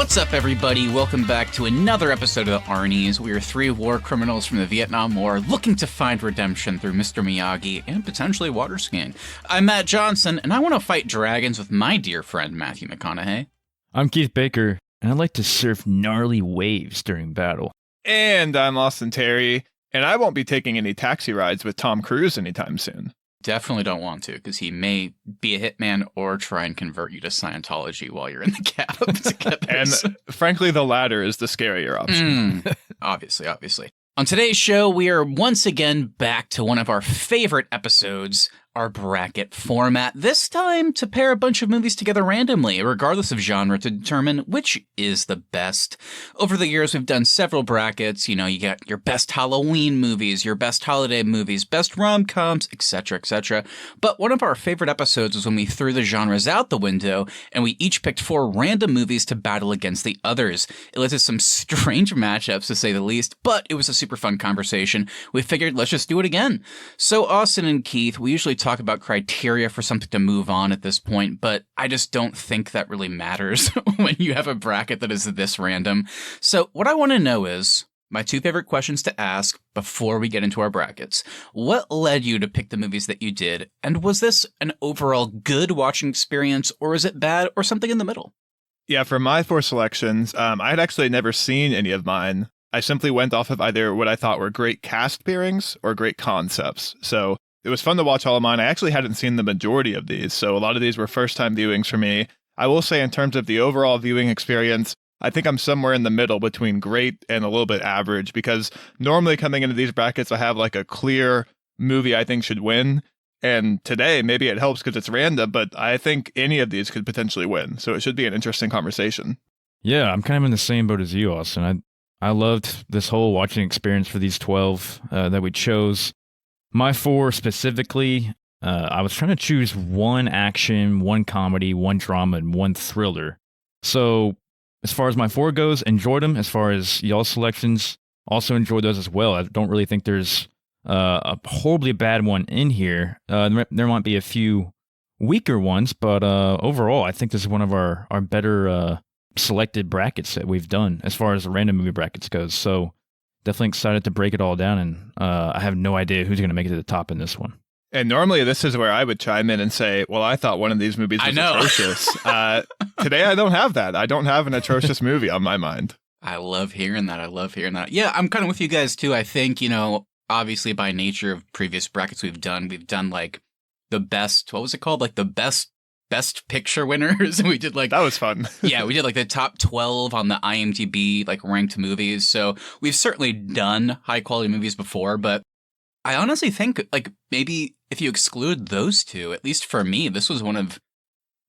What's up, everybody? Welcome back to another episode of the Arnies. We are three war criminals from the Vietnam War looking to find redemption through Mr. Miyagi and potentially water skiing. I'm Matt Johnson, and I want to fight dragons with my dear friend Matthew McConaughey. I'm Keith Baker, and I like to surf gnarly waves during battle. And I'm Austin Terry, and I won't be taking any taxi rides with Tom Cruise anytime soon. Definitely don't want to, because he may be a hitman or try and convert you to Scientology while you're in the cab together. And frankly, the latter is the scarier option. Obviously. On today's show, we are once again back to one of our favorite episodes, our bracket format, this time to pair a bunch of movies together randomly, regardless of genre, to determine which is the best. Over the years, we've done several brackets. You know, you got your best Halloween movies, your best holiday movies, best rom-coms, etc., etc. But one of our favorite episodes was when we threw the genres out the window, and we each picked 4 random movies to battle against the others. It led to some strange matchups, to say the least, but it was a super fun conversation. We figured, let's just do it again. So Austin and Keith, we usually talk about criteria for something to move on at this point, but I just don't think that really matters when you have a bracket that is this random. So what I want to know is my 2 favorite questions to ask before we get into our brackets. What led you to pick the movies that you did? And was this an overall good watching experience, or is it bad, or something in the middle? Yeah, for my 4 selections, I had actually never seen any of mine. I simply went off of either what I thought were great cast pairings or great concepts. So it was fun to watch all of mine. I actually hadn't seen the majority of these, so a lot of these were first-time viewings for me. I will say in terms of the overall viewing experience, I think I'm somewhere in the middle between great and a little bit average, because normally coming into these brackets, I have like a clear movie I think should win. And today, maybe it helps because it's random, but I think any of these could potentially win. So it should be an interesting conversation. Yeah, I'm kind of in the same boat as you, Austin. I loved this whole watching experience for these 12 that we chose. My 4 specifically, I was trying to choose 1 action, 1 comedy, 1 drama, and 1 thriller. So as far as my 4 goes, enjoyed them. As far as y'all's selections, also enjoyed those as well. I don't really think there's a horribly bad one in here. There might be a few weaker ones, but overall, I think this is one of our better selected brackets that we've done as far as the random movie brackets goes. So definitely excited to break it all down, and I have no idea who's going to make it to the top in this one. And normally this is where I would chime in and say, well, I thought one of these movies was atrocious. Today I don't have that. I don't have an atrocious movie on my mind. I love hearing that. Yeah, I'm kind of with you guys too. I think, obviously by nature of previous brackets we've done like the best, what was it called? Like the best picture winners. We did like, that was fun. Yeah, we did like the top 12 on the IMDb like ranked movies. So we've certainly done high quality movies before, but I honestly think like maybe if you exclude those 2, at least for me, this was one of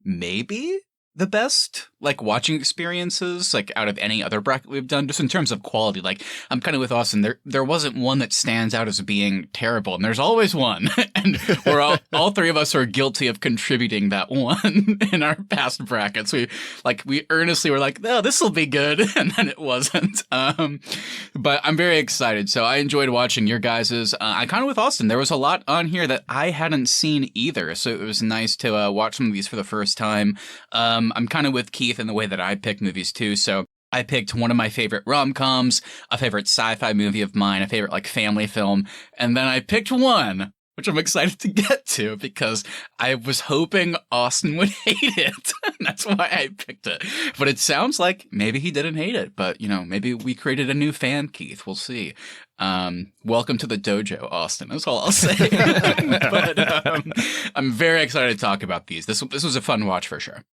maybe the best like watching experiences like out of any other bracket we've done, just in terms of quality. Like I'm kind of with Austin. There wasn't one that stands out as being terrible, and there's always one. And we're all 3 of us are guilty of contributing that one in our past brackets. We earnestly were like, oh, this will be good, and then it wasn't. But I'm very excited. So I enjoyed watching your guys's. I kind of with Austin. There was a lot on here that I hadn't seen either, so it was nice to watch some of these for the first time. I'm kind of with Keith in the way that I pick movies too. So I picked one of my favorite rom-coms, a favorite sci-fi movie of mine, a favorite like family film, and then I picked one which I'm excited to get to because I was hoping Austin would hate it. That's why I picked it. But it sounds like maybe he didn't hate it, but maybe we created a new fan, Keith. We'll see. Welcome to the dojo, Austin. That's all I'll say. But I'm very excited to talk about these. This was a fun watch for sure.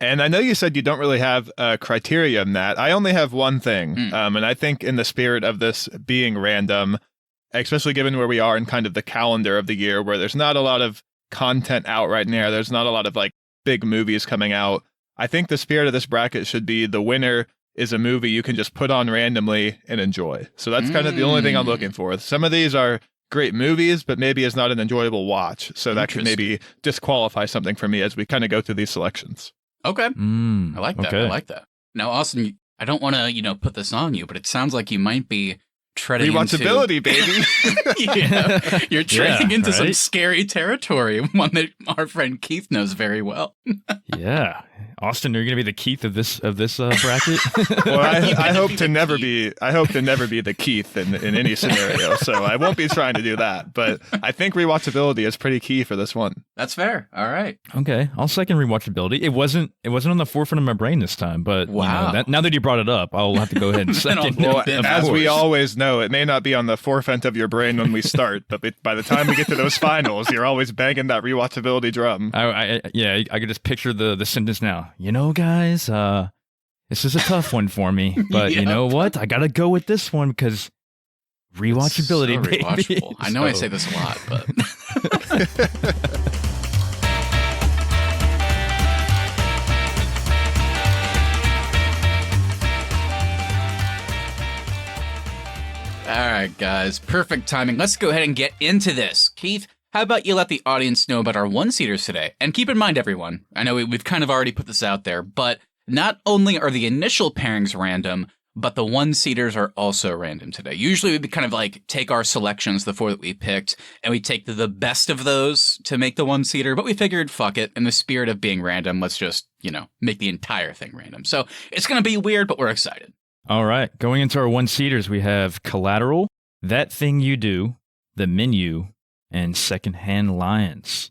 And I know you said you don't really have a criteria in that. I only have one thing. And I think in the spirit of this being random, especially given where we are in kind of the calendar of the year where there's not a lot of content out right now, there's not a lot of like big movies coming out. I think the spirit of this bracket should be the winner is a movie you can just put on randomly and enjoy. So that's kind of the only thing I'm looking for. Some of these are great movies, but maybe it's not an enjoyable watch. So that could maybe disqualify something for me as we kind of go through these selections. Okay. I like that. Okay. I like that. Now, Austin, I don't want to, put this on you, but it sounds like you might be treading rewatchability, into... baby. Yeah, you're treading into some scary territory, one that our friend Keith knows very well. Yeah. Austin, are you going to be the Keith of this bracket? Well, I hope to never be the Keith in any scenario, so I won't be trying to do that. But I think rewatchability is pretty key for this one. That's fair. All right. Okay, I'll second rewatchability. It wasn't on the forefront of my brain this time, but wow. Now that you brought it up, I'll have to go ahead and second. Well, as we always know, it may not be on the forefront of your brain when we start, but by the time we get to those finals, you're always banging that rewatchability drum. I could just picture the sentence now. You know, guys, this is a tough one for me, but you know what? I gotta go with this one because rewatchability, so baby. rewatchable. I know I say this a lot, but all right, guys, perfect timing. Let's go ahead and get into this. Keith, how about you let the audience know about our one-seaters today? And keep in mind, everyone, I know we've kind of already put this out there, but not only are the initial pairings random, but the one-seaters are also random today. Usually we kind of like take our selections, the 4 that we picked, and we take the best of those to make the one-seater, but we figured, fuck it, in the spirit of being random, let's just, make the entire thing random. So it's going to be weird, but we're excited. All right, going into our one-seaters, we have Collateral, That Thing You Do, The Menu, and Secondhand Lions.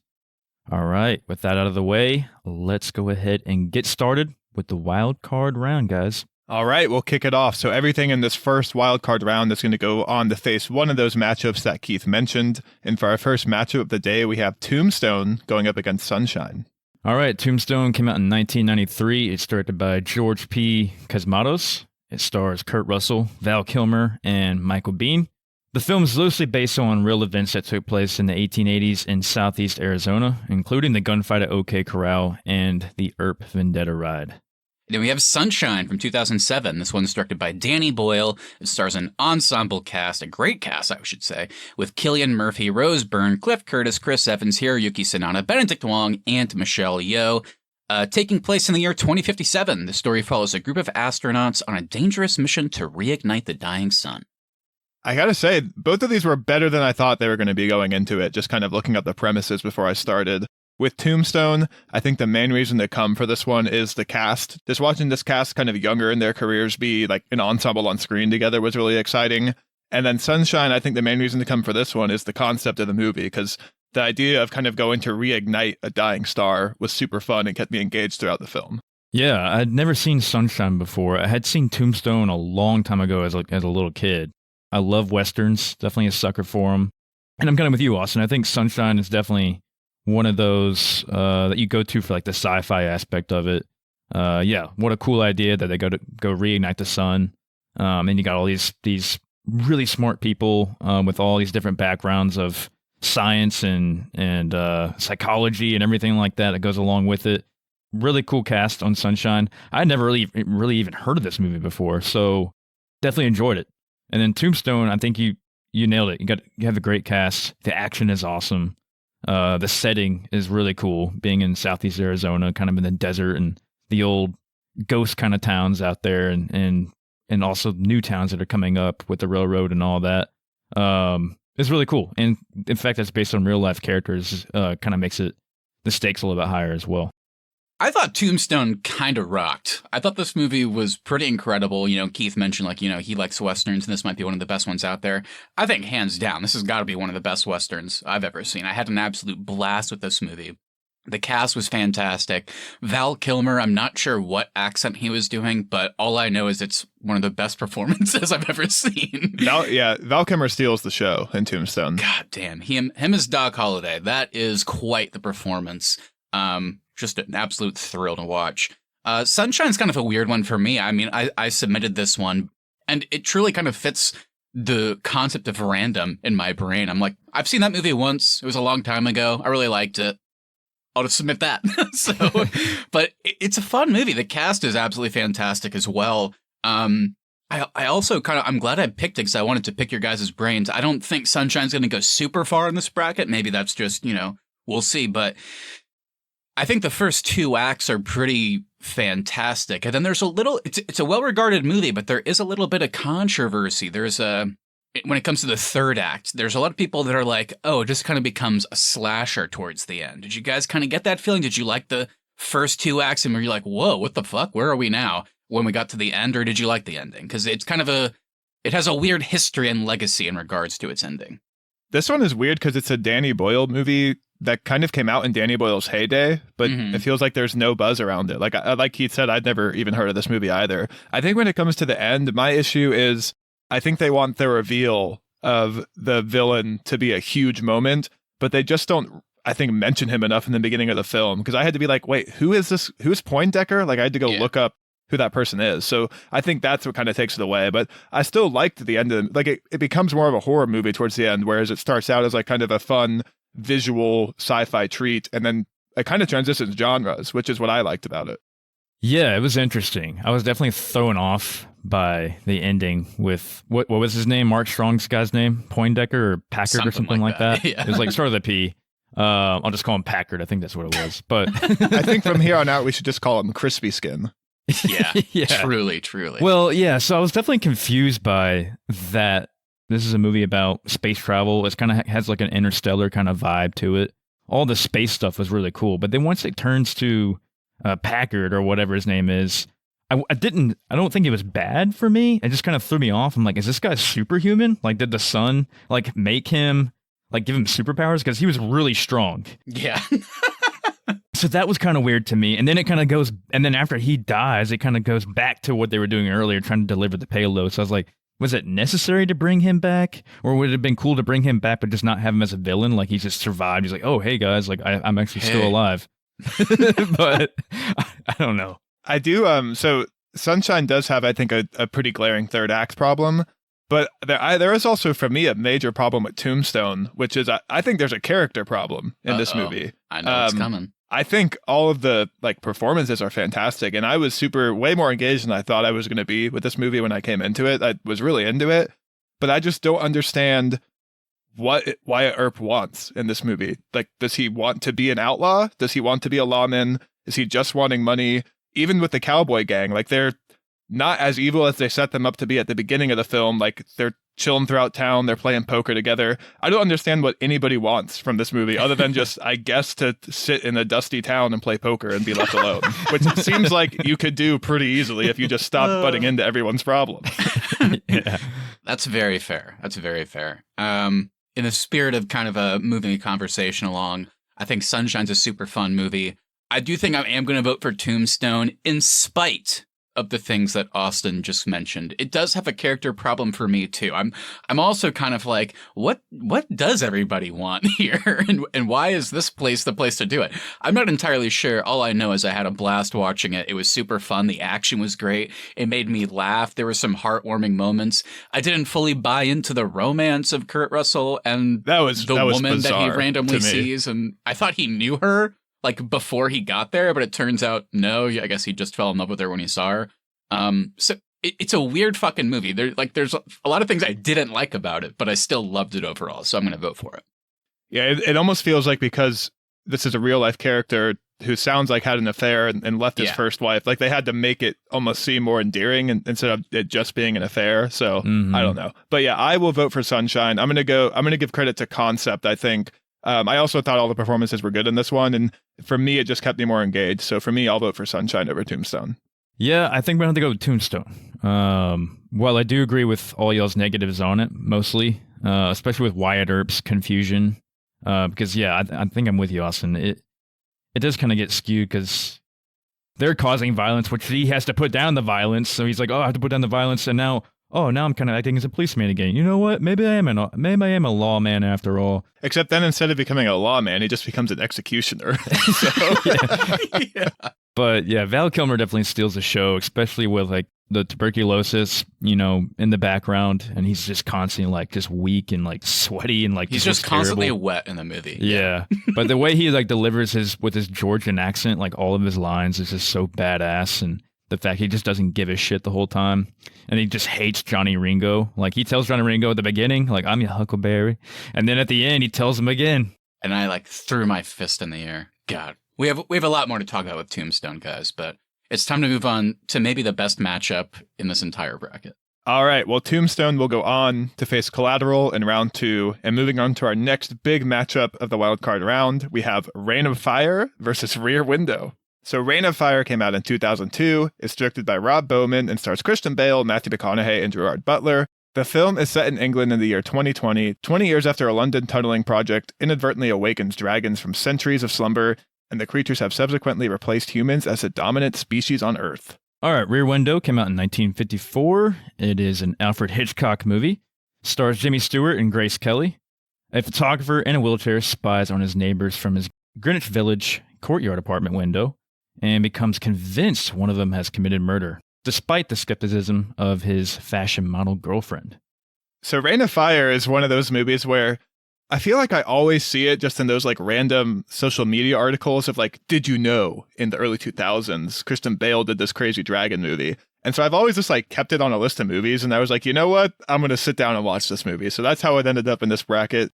All right, with that out of the way, let's go ahead and get started with the wild card round, guys. All right, we'll kick it off. So everything in this first wild card round is going to go on to face one of those matchups that Keith mentioned. And for our first matchup of the day, we have Tombstone going up against Sunshine. All right, Tombstone came out in 1993. It's directed by George P. Cosmatos. It stars Kurt Russell, Val Kilmer, and Michael Biehn. The film is loosely based on real events that took place in the 1880s in southeast Arizona, including the gunfight at OK Corral and the Earp Vendetta ride. Then we have Sunshine from 2007. This one's directed by Danny Boyle. It stars an ensemble cast, a great cast, I should say, with Cillian Murphy, Rose Byrne, Cliff Curtis, Chris Evans, Hiroyuki Sanada, Benedict Wong, and Michelle Yeoh. Taking place in the year 2057, the story follows a group of astronauts on a dangerous mission to reignite the dying sun. I gotta say, both of these were better than I thought they were going to be going into it, just kind of looking up the premises before I started. With Tombstone, I think the main reason to come for this one is the cast. Just watching this cast kind of younger in their careers be like an ensemble on screen together was really exciting. And then Sunshine, I think the main reason to come for this one is the concept of the movie, because the idea of kind of going to reignite a dying star was super fun and kept me engaged throughout the film. Yeah, I'd never seen Sunshine before. I had seen Tombstone a long time ago as a little kid. I love Westerns, definitely a sucker for them. And I'm kind of with you, Austin. I think Sunshine is definitely one of those that you go to for like the sci-fi aspect of it. Yeah, what a cool idea that they go reignite the sun. And you got all these really smart people with all these different backgrounds of science and psychology and everything like that goes along with it. Really cool cast on Sunshine. I never really even heard of this movie before, so definitely enjoyed it. And then Tombstone, I think you nailed it. You have a great cast. The action is awesome. The setting is really cool, being in southeast Arizona, kind of in the desert and the old ghost kind of towns out there, and also new towns that are coming up with the railroad and all that. It's really cool. And in fact, that's based on real life characters, kind of makes the stakes a little bit higher as well. I thought Tombstone kind of rocked. I thought this movie was pretty incredible. Keith mentioned, he likes Westerns, and this might be one of the best ones out there. I think, hands down, this has got to be one of the best Westerns I've ever seen. I had an absolute blast with this movie. The cast was fantastic. Val Kilmer, I'm not sure what accent he was doing, but all I know is it's one of the best performances I've ever seen. Val Kilmer steals the show in Tombstone. God damn. Him as Doc Holliday, that is quite the performance. Just an absolute thrill to watch. Sunshine's kind of a weird one for me. I mean, I submitted this one, and it truly kind of fits the concept of random in my brain. I'm like, I've seen that movie once. It was a long time ago. I really liked it. I'll just submit that. But it's a fun movie. The cast is absolutely fantastic as well. I also I'm glad I picked it because I wanted to pick your guys' brains. I don't think Sunshine's going to go super far in this bracket. Maybe that's just, we'll see. But I think the first two acts are pretty fantastic. And then there's it's a well-regarded movie, but there is a little bit of controversy. When it comes to the third act, there's a lot of people that are like, oh, it just kind of becomes a slasher towards the end. Did you guys kind of get that feeling? Did you like the first two acts and were you like, whoa, what the fuck? Where are we now? When we got to the end, or did you like the ending? Because it's kind of it has a weird history and legacy in regards to its ending. This one is weird because it's a Danny Boyle movie that kind of came out in Danny Boyle's heyday, but it feels like there's no buzz around it. Like Keith said, I'd never even heard of this movie either. I think when it comes to the end, my issue is I think they want the reveal of the villain to be a huge moment, but they just don't, I think, mention him enough in the beginning of the film, because I had to be like, wait, who is this? Who's Poindexter? Like, I had to go look up who that person is. So I think that's what kind of takes it away. But I still liked the end of it. Like, it becomes more of a horror movie towards the end, whereas it starts out as like kind of a fun visual sci-fi treat, and then it kind of transitions genres, which is what I liked about it. Yeah, it was interesting. I was definitely thrown off by the ending with what was his name? Mark Strong's guy's name? Poindexter or Packard or something like that. Yeah. It was like sort of the P. I'll just call him Packard. I think that's what it was. But I think from here on out, we should just call him Crispy Skin. Yeah, yeah, truly. Well, yeah, so I was definitely confused by that. This is a movie about space travel. It's kind of has like an interstellar kind of vibe to it. All the space stuff was really cool, but then once it turns to Packard or whatever his name is, I don't think it was bad for me. It just kind of threw me off. I'm like, is this guy superhuman? Like, did the sun like make him like give him superpowers? Because he was really strong. Yeah. So that was kind of weird to me. And then it kind of goes, and then after he dies, it kind of goes back to what they were doing earlier, trying to deliver the payload. So I was like, was it necessary to bring him back? Or would it have been cool to bring him back, but just not have him as a villain? Like, he just survived. He's like, oh, hey, guys, like, I'm actually still alive. But I don't know. I do. So Sunshine does have, I think, a pretty glaring third act problem. But there is also, for me, a major problem with Tombstone, which is I think there's a character problem in this movie. I know it's coming. I think all of the like performances are fantastic, and I was way more engaged than I thought I was going to be with this movie when I came into it. I was really into it, but I just don't understand what Wyatt Earp wants in this movie. Like, does he want to be an outlaw? Does he want to be a lawman? Is he just wanting money? Even with the cowboy gang, like, they're not as evil as they set them up to be at the beginning of the film. Like, they're chilling throughout town, they're playing poker together. I don't understand what anybody wants from this movie other than just, I guess, to sit in a dusty town and play poker and be left alone, which it seems like you could do pretty easily if you just stopped butting into everyone's problems. Yeah. That's very fair. In the spirit of kind of moving a conversation along, I think Sunshine's a super fun movie. I do think I am going to vote for Tombstone in spite of the things that Austin just mentioned. It does have a character problem for me too. I'm also kind of like, what does everybody want here? And why is this place the place to do it? I'm not entirely sure. All I know is I had a blast watching it. It was super fun. The action was great. It made me laugh. There were some heartwarming moments. I didn't fully buy into the romance of Kurt Russell and the woman that he randomly sees. And I thought he knew her, like, before he got there, but it turns out, no, I guess he just fell in love with her when he saw her. So it's a weird fucking movie. There's a lot of things I didn't like about it, but I still loved it overall, so I'm going to vote for it. Yeah, it almost feels like, because this is a real-life character who sounds like had an affair and left his first wife, like, they had to make it almost seem more endearing instead of it just being an affair, so I don't know. But yeah, I will vote for Sunshine. I'm going to give credit to concept, I think. I also thought all the performances were good in this one, and for me, it just kept me more engaged. So for me, I'll vote for Sunshine over Tombstone. Yeah, I think we're going to have to go with Tombstone. Well, I do agree with all y'all's negatives on it, mostly, especially with Wyatt Earp's confusion. Because, yeah, I think I'm with you, Austin. It does kind of get skewed because they're causing violence, which he has to put down the violence. So he's like, oh, I have to put down the violence, and now I'm kind of acting as a policeman again. You know what? Maybe I am a lawman after all. Except then instead of becoming a lawman, he just becomes an executioner. Yeah. But yeah, Val Kilmer definitely steals the show, especially with like the tuberculosis, in the background, and he's just constantly like just weak and like sweaty and like he's just constantly wet in the movie. Yeah. But the way he like delivers with his Georgian accent, like all of his lines is just so badass, and the fact he just doesn't give a shit the whole time. And he just hates Johnny Ringo. Like, he tells Johnny Ringo at the beginning, like, I'm your Huckleberry. And then at the end, he tells him again. And I, like, threw my fist in the air. God. We have a lot more to talk about with Tombstone, guys, but it's time to move on to maybe the best matchup in this entire bracket. All right. Well, Tombstone will go on to face Collateral in round 2. And moving on to our next big matchup of the wildcard round, we have Reign of Fire versus Rear Window. So Reign of Fire came out in 2002. It's directed by Rob Bowman and stars Christian Bale, Matthew McConaughey, and Gerard Butler. The film is set in England in the year 2020, 20 years after a London tunneling project inadvertently awakens dragons from centuries of slumber, and the creatures have subsequently replaced humans as the dominant species on Earth. All right, Rear Window came out in 1954. It is an Alfred Hitchcock movie. Stars Jimmy Stewart and Grace Kelly. A photographer in a wheelchair spies on his neighbors from his Greenwich Village courtyard apartment window and becomes convinced one of them has committed murder, despite the skepticism of his fashion model girlfriend. So Reign of Fire is one of those movies where I feel like I always see it just in those like random social media articles of like, did you know in the early 2000s, Christian Bale did this crazy dragon movie. And so I've always just like kept it on a list of movies. And I was like, you know what? I'm going to sit down and watch this movie. So that's how it ended up in this bracket.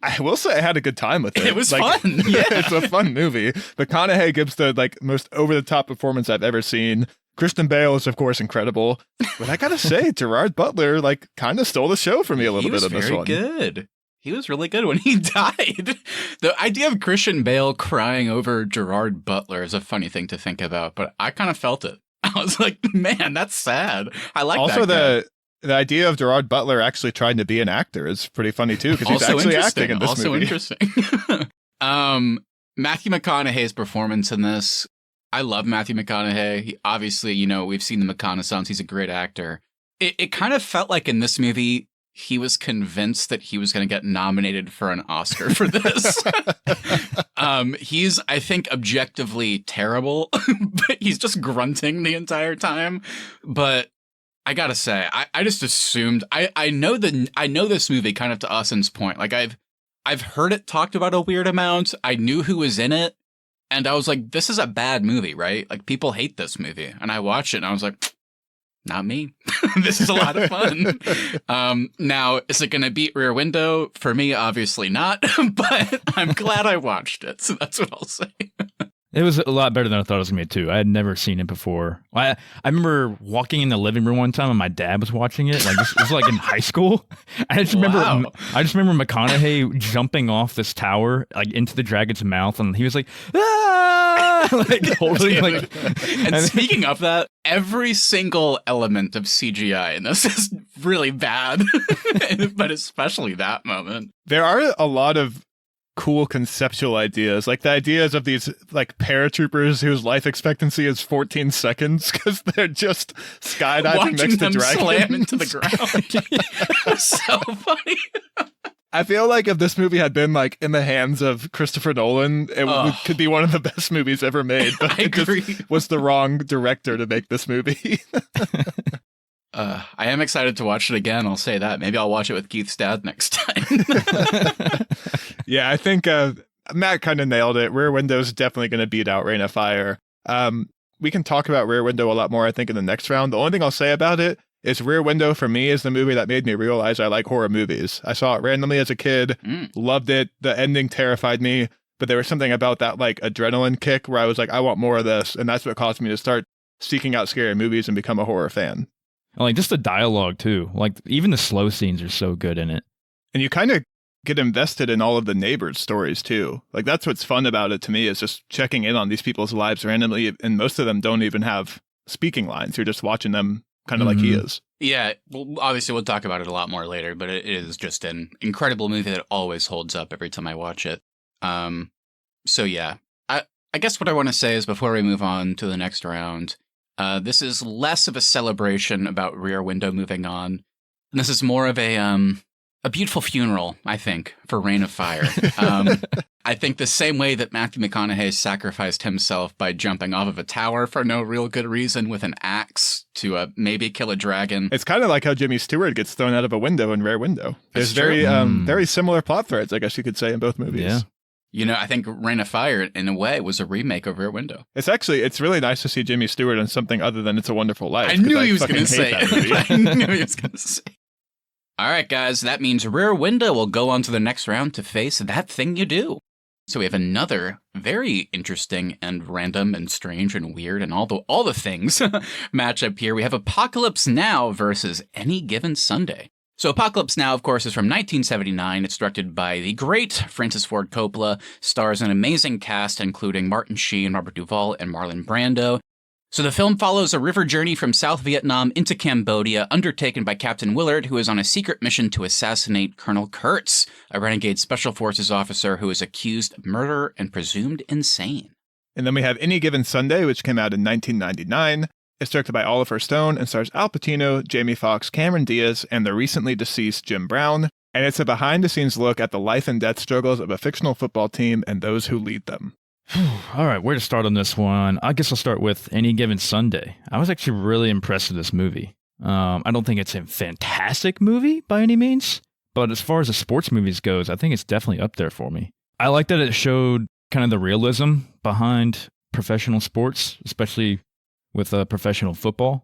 I will say I had a good time with it. It was like, fun. Yeah, it's a fun movie. McConaughey gives the like most over-the-top performance I've ever seen. Christian Bale is, of course, incredible. But I gotta say, Gerard Butler like kind of stole the show for me a little bit on this one. He was very good. He was really good when he died. The idea of Christian Bale crying over Gerard Butler is a funny thing to think about, but I kind of felt it. I was like, man, that's sad. I like also that guy. The idea of Gerard Butler actually trying to be an actor is pretty funny too, because he's actually acting in this movie. Interesting. Matthew McConaughey's performance in this, I love Matthew McConaughey. He, obviously, you know, we've seen the McConaissance. He's a great actor. It kind of felt like in this movie, he was convinced that he was going to get nominated for an Oscar for this. He's, I think, objectively terrible, but he's just grunting the entire time. But I gotta say, I just assumed I know this movie kind of to Austin's point. Like I've heard it talked about a weird amount. I knew who was in it, and I was like, this is a bad movie, right? Like people hate this movie, and I watched it, and I was like, not me. This is a lot of fun. Now, is it going to beat Rear Window? For me, obviously not, but I'm glad I watched it, so that's what I'll say. It was a lot better than I thought it was going to be, too. I had never seen it before. I remember walking in the living room one time and my dad was watching it. Like, this was like in high school. I just remember McConaughey jumping off this tower, like into the dragon's mouth, and he was like, ah! Like, holding, like. And speaking of that, every single element of CGI in this is really bad, but especially that moment. There are a lot of cool conceptual ideas, like the ideas of these like paratroopers whose life expectancy is 14 seconds because they're just skydiving watching next to them dragons. Slam into the ground. It's so funny. I feel like if this movie had been like in the hands of Christopher Nolan, it could be one of the best movies ever made, but it just was the wrong director to make this movie. I am excited to watch it again. I'll say that. Maybe I'll watch it with Keith's dad next time. Yeah, I think Matt kind of nailed it. Rear Window is definitely going to beat out Reign of Fire. We can talk about Rear Window a lot more, I think, in the next round. The only thing I'll say about it is Rear Window, for me, is the movie that made me realize I like horror movies. I saw it randomly as a kid, loved it. The ending terrified me, but there was something about that like adrenaline kick where I was like, I want more of this. And that's what caused me to start seeking out scary movies and become a horror fan. Like, just the dialogue, too. Like, even the slow scenes are so good in it. And you kind of get invested in all of the neighbors' stories, too. Like, that's what's fun about it to me, is just checking in on these people's lives randomly. And most of them don't even have speaking lines. You're just watching them kind of like he is. Yeah, well, obviously we'll talk about it a lot more later, but it is just an incredible movie that always holds up every time I watch it. So, yeah. I guess what I want to say is, before we move on to the next round, this is less of a celebration about Rear Window moving on. And this is more of a beautiful funeral, I think, for Reign of Fire. I think the same way that Matthew McConaughey sacrificed himself by jumping off of a tower for no real good reason with an axe to maybe kill a dragon. It's kind of like how Jimmy Stewart gets thrown out of a window in Rear Window. There's very similar plot threads, I guess you could say, in both movies. Yeah. You know, I think Reign of Fire, in a way, was a remake of Rear Window. It's really nice to see Jimmy Stewart in something other than It's a Wonderful Life. I knew he was going to say it. I knew he was going to say it. All right, guys, that means Rear Window will go on to the next round to face That Thing You Do. So we have another very interesting and random and strange and weird and all the things matchup here. We have Apocalypse Now versus Any Given Sunday. So Apocalypse Now, of course, is from 1979. It's directed by the great Francis Ford Coppola, stars an amazing cast, including Martin Sheen, Robert Duvall, and Marlon Brando. So the film follows a river journey from South Vietnam into Cambodia, undertaken by Captain Willard, who is on a secret mission to assassinate Colonel Kurtz, a renegade special forces officer who is accused of murder and presumed insane. And then we have Any Given Sunday, which came out in 1999. It's directed by Oliver Stone and stars Al Pacino, Jamie Foxx, Cameron Diaz, and the recently deceased Jim Brown. And it's a behind-the-scenes look at the life and death struggles of a fictional football team and those who lead them. All right, where to start on this one? I guess I'll start with Any Given Sunday. I was actually really impressed with this movie. I don't think it's a fantastic movie by any means, but as far as the sports movies goes, I think it's definitely up there for me. I like that it showed kind of the realism behind professional sports, especially with professional football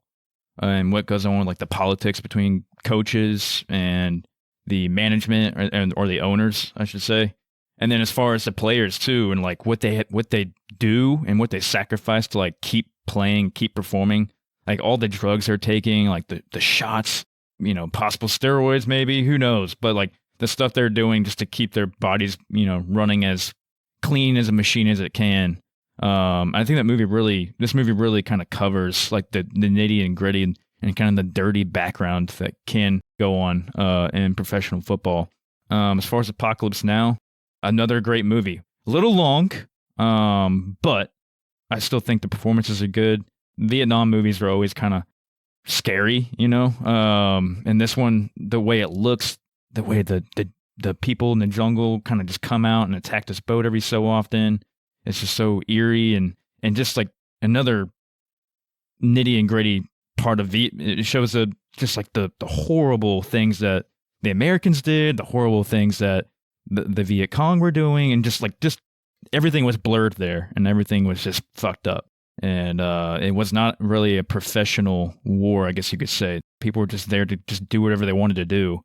and what goes on, like the politics between coaches and the management or the owners, I should say. And then as far as the players too, and like what they do and what they sacrifice to like keep playing, keep performing, like all the drugs they're taking, like the shots, possible steroids, maybe, who knows, but like the stuff they're doing just to keep their bodies, running as clean as a machine as it can. I think this movie really kind of covers like the nitty and gritty and kind of the dirty background that can go on in professional football. As far as Apocalypse Now, another great movie. A little long, but I still think the performances are good. Vietnam movies are always kind of scary, and this one, the way it looks, the way the people in the jungle kind of just come out and attack this boat every so often. It's just so eerie and just like another nitty and gritty part of it shows just like the horrible things that the Americans did, the horrible things that the Viet Cong were doing, and just everything was blurred there and everything was just fucked up. And it was not really a professional war, I guess you could say. People were just there to just do whatever they wanted to do.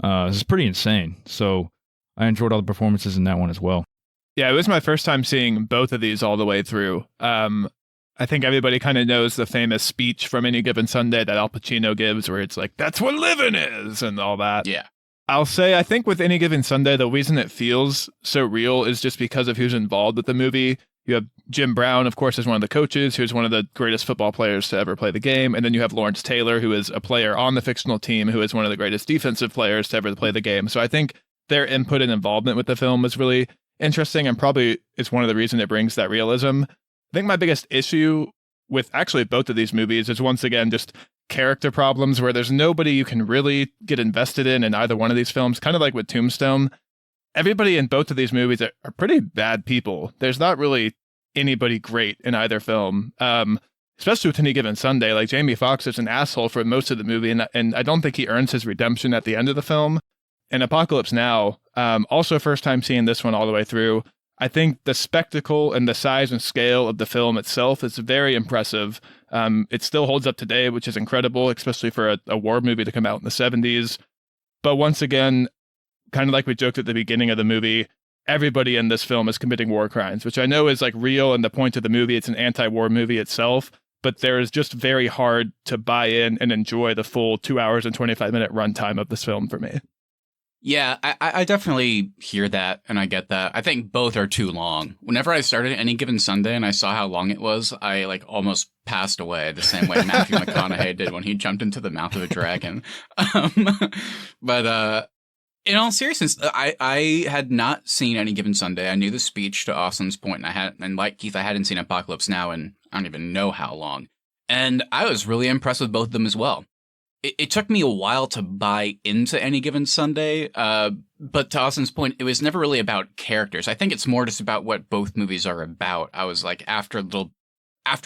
This is pretty insane. So I enjoyed all the performances in that one as well. Yeah, it was my first time seeing both of these all the way through. I think everybody kind of knows the famous speech from Any Given Sunday that Al Pacino gives where it's like, that's what living is, and all that. Yeah. I'll say, I think with Any Given Sunday, the reason it feels so real is just because of who's involved with the movie. You have Jim Brown, of course, as one of the coaches, who's one of the greatest football players to ever play the game. And then you have Lawrence Taylor, who is a player on the fictional team, who is one of the greatest defensive players to ever play the game. So I think their input and involvement with the film was really interesting, and probably it's one of the reasons it brings that realism. I think my biggest issue with actually both of these movies is once again just character problems where there's nobody you can really get invested in either one of these films. Kind of like with Tombstone, everybody in both of these movies are pretty bad people. There's not really anybody great in either film, especially with Any Given Sunday. Like Jamie Foxx is an asshole for most of the movie, and I don't think he earns his redemption at the end of the film. And Apocalypse Now, also first time seeing this one all the way through. I think the spectacle and the size and scale of the film itself is very impressive. It still holds up today, which is incredible, especially for a war movie to come out in the 70s. But once again, kind of like we joked at the beginning of the movie, everybody in this film is committing war crimes, which I know is like real, and the point of the movie, it's an anti-war movie itself. But there is just very hard to buy in and enjoy the full 2 hours and 25-minute runtime of this film for me. Yeah, I definitely hear that, and I get that. I think both are too long. Whenever I started Any Given Sunday and I saw how long it was, I like almost passed away the same way Matthew McConaughey did when he jumped into the mouth of a dragon. But in all seriousness, I had not seen Any Given Sunday. I knew the speech to Austin's point, and like Keith, I hadn't seen Apocalypse Now in I don't even know how long. And I was really impressed with both of them as well. It took me a while to buy into Any Given Sunday, but to Austin's point, it was never really about characters. I think it's more just about what both movies are about. I was like, after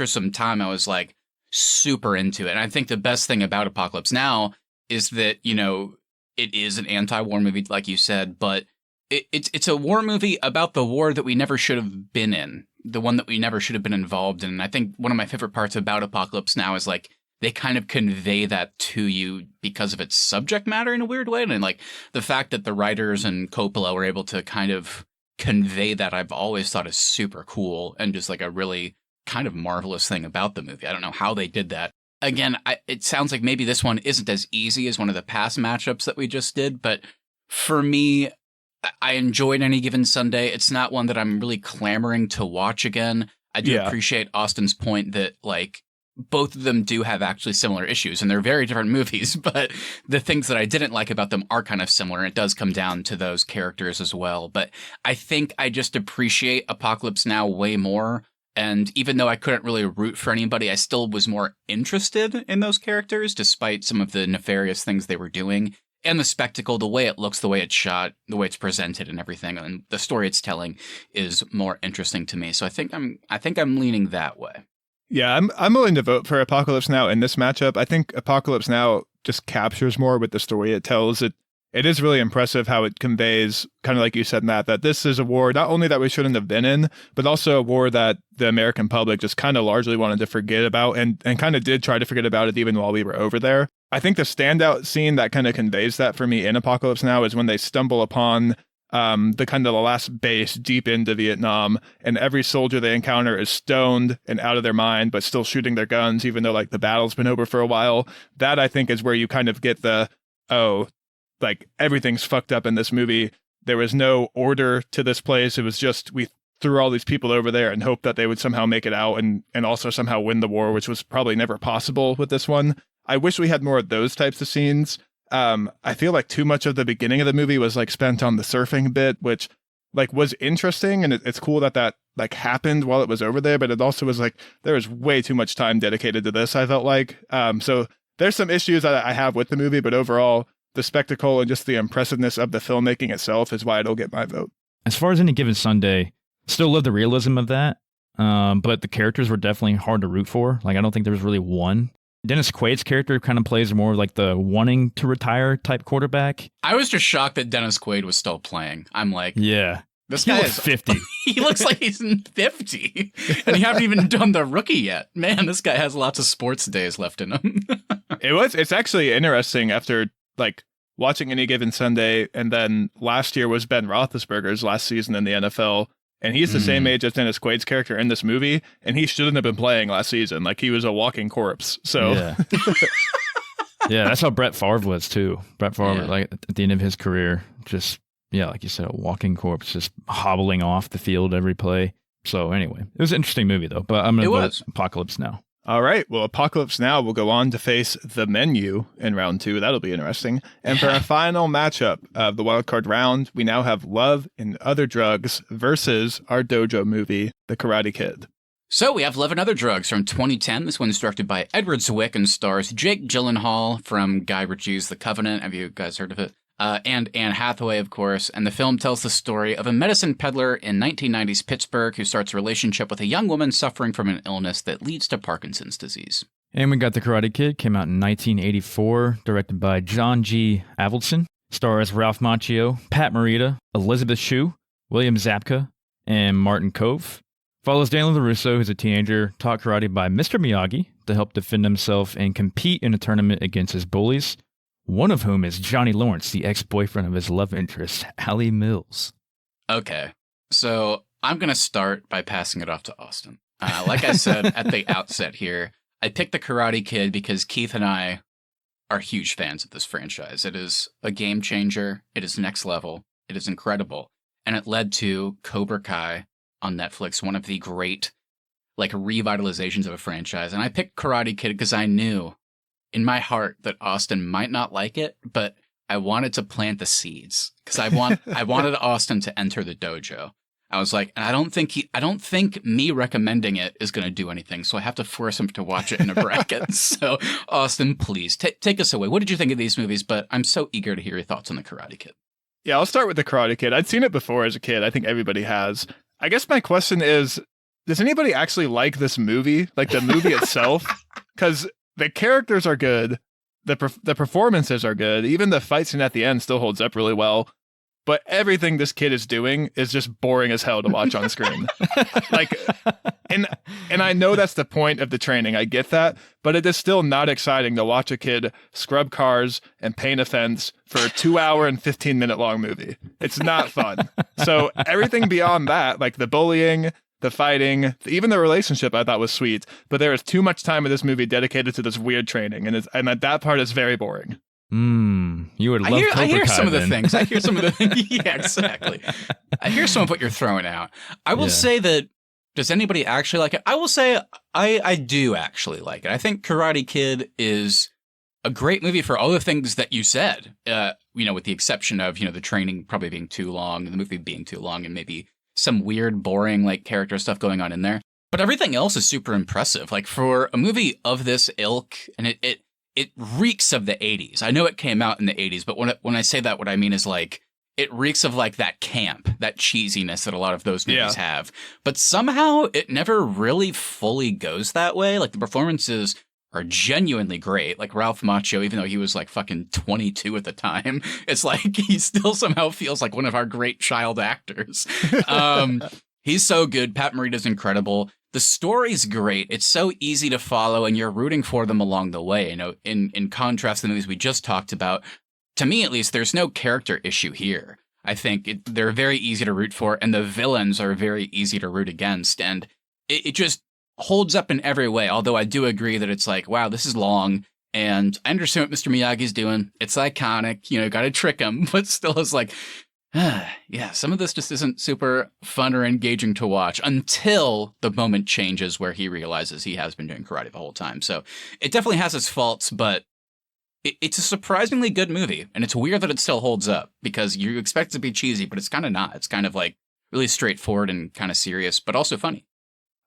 some time, I was like super into it. And I think the best thing about Apocalypse Now is that, it is an anti-war movie, like you said, but it's a war movie about the war that we never should have been in, the one that we never should have been involved in. And I think one of my favorite parts about Apocalypse Now is like, they kind of convey that to you because of its subject matter in a weird way. And like the fact that the writers and Coppola were able to kind of convey that, I've always thought is super cool and just like a really kind of marvelous thing about the movie. I don't know how they did that. again, it sounds like maybe this one isn't as easy as one of the past matchups that we just did, but for me, I enjoyed Any Given Sunday. It's not one that I'm really clamoring to watch again. I do appreciate Austin's point that, like, both of them do have actually similar issues, and they're very different movies, but the things that I didn't like about them are kind of similar. It does come down to those characters as well. But I think I just appreciate Apocalypse Now way more. And even though I couldn't really root for anybody, I still was more interested in those characters, despite some of the nefarious things they were doing. And the spectacle, the way it looks, the way it's shot, the way it's presented and everything, and the story it's telling is more interesting to me. So I think I'm leaning that way. Yeah, I'm willing to vote for Apocalypse Now in this matchup. I think Apocalypse Now just captures more with the story it tells. It is really impressive how it conveys, kind of like you said, Matt, that this is a war not only that we shouldn't have been in, but also a war that the American public just kind of largely wanted to forget about and kind of did try to forget about it even while we were over there. I think the standout scene that kind of conveys that for me in Apocalypse Now is when they stumble upon the kind of the last base deep into Vietnam, and every soldier they encounter is stoned and out of their mind, but still shooting their guns, even though like the battle's been over for a while. That I think is where you kind of get the, like everything's fucked up in this movie. There was no order to this place. It was just, we threw all these people over there and hoped that they would somehow make it out and also somehow win the war, which was probably never possible with this one. I wish we had more of those types of scenes. I feel like too much of the beginning of the movie was like spent on the surfing bit, which like was interesting. And it's cool that like happened while it was over there, but it also was like, there was way too much time dedicated to this, I felt like. So there's some issues that I have with the movie, but overall the spectacle and just the impressiveness of the filmmaking itself is why it'll get my vote. As far as Any Given Sunday, still love the realism of that. But the characters were definitely hard to root for. Like, I don't think there was really one. Dennis Quaid's character kind of plays more like the wanting to retire type quarterback. I was just shocked that Dennis Quaid was still playing. I'm like, yeah, this guy is 50. He looks like he's 50, and he haven't even done the rookie yet. Man, this guy has lots of sports days left in him. It's actually interesting after like watching Any Given Sunday, and then last year was Ben Roethlisberger's last season in the NFL. And he's the same age as Dennis Quaid's character in this movie, and he shouldn't have been playing last season. Like, he was a walking corpse. So, yeah, yeah, that's how Brett Favre was too. Brett Favre, like at the end of his career, just like you said, a walking corpse, just hobbling off the field every play. So anyway, it was an interesting movie though. But I'm gonna vote Apocalypse Now. All right. Well, Apocalypse Now will go on to face The Menu in round 2. That'll be interesting. And for our final matchup of the wildcard round, we now have Love and Other Drugs versus our dojo movie, The Karate Kid. So we have Love and Other Drugs from 2010. This one's directed by Edward Zwick and stars Jake Gyllenhaal from Guy Ritchie's The Covenant. Have you guys heard of it? And Anne Hathaway, of course. And the film tells the story of a medicine peddler in 1990s Pittsburgh who starts a relationship with a young woman suffering from an illness that leads to Parkinson's disease. And we got The Karate Kid, came out in 1984, directed by John G. Avildsen. Stars Ralph Macchio, Pat Morita, Elizabeth Shue, William Zabka, and Martin Kove. Follows Daniel LaRusso, who's a teenager, taught karate by Mr. Miyagi to help defend himself and compete in a tournament against his bullies. One of whom is Johnny Lawrence, the ex-boyfriend of his love interest, Hallie Mills. Okay, so I'm going to start by passing it off to Austin. Like I said at the outset here, I picked The Karate Kid because Keith and I are huge fans of this franchise. It is a game changer. It is next level. It is incredible. And it led to Cobra Kai on Netflix, one of the great revitalizations of a franchise. And I picked Karate Kid because I knew in my heart that Austin might not like it, but I wanted to plant the seeds because I wanted Austin to enter the dojo. I was like, and I don't think me recommending it is going to do anything, so I have to force him to watch it in a bracket. So Austin, please take us away. What did you think of these movies? But I'm so eager to hear your thoughts on The Karate Kid. Yeah, I'll start with The Karate Kid. I'd seen it before as a kid. I think everybody has. I guess my question is, does anybody actually like this movie? Like the movie itself? Because the characters are good, the performances are good, even the fight scene at the end still holds up really well, but everything this kid is doing is just boring as hell to watch on screen. And I know that's the point of the training, I get that, but it is still not exciting to watch a kid scrub cars and paint a fence for a 2-hour and 15-minute long movie. It's not fun. So everything beyond that, like the bullying, the fighting, even the relationship I thought was sweet. But there is too much time in this movie dedicated to this weird training, and that part is very boring. You would love I hear some of the then. things. I hear some of the yeah, exactly. I hear some of what you're throwing out. I will say that. Does anybody actually like it? I will say I do actually like it. I think Karate Kid is a great movie for all the things that you said. With the exception of the training probably being too long, and the movie being too long, and maybe some weird, boring like character stuff going on in there. But everything else is super impressive. Like for a movie of this ilk, and it reeks of the 80s. I know it came out in the 80s, but when I say that, what I mean is like it reeks of like that camp, that cheesiness that a lot of those movies have. But somehow it never really fully goes that way. Like the performances are genuinely great. Like Ralph Macchio, even though he was like fucking 22 at the time, it's like he still somehow feels like one of our great child actors. He's so good. Pat Morita's incredible. The story's great. It's so easy to follow, and you're rooting for them along the way. In contrast to the movies we just talked about, to me at least, there's no character issue here. I think they're very easy to root for, and the villains are very easy to root against, and it just holds up in every way. Although I do agree that it's like, wow, this is long, and I understand what Mr. Miyagi's doing. It's iconic, got to trick him, but still is like, yeah, some of this just isn't super fun or engaging to watch until the moment changes where he realizes he has been doing karate the whole time. So it definitely has its faults, but it's a surprisingly good movie. And it's weird that it still holds up because you expect it to be cheesy, but it's kind of not. It's kind of like really straightforward and kind of serious, but also funny.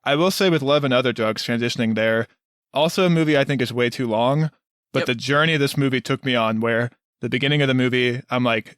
I will say with Love and Other Drugs, transitioning there, also a movie I think is way too long, but the journey this movie took me on where the beginning of the movie, I'm like,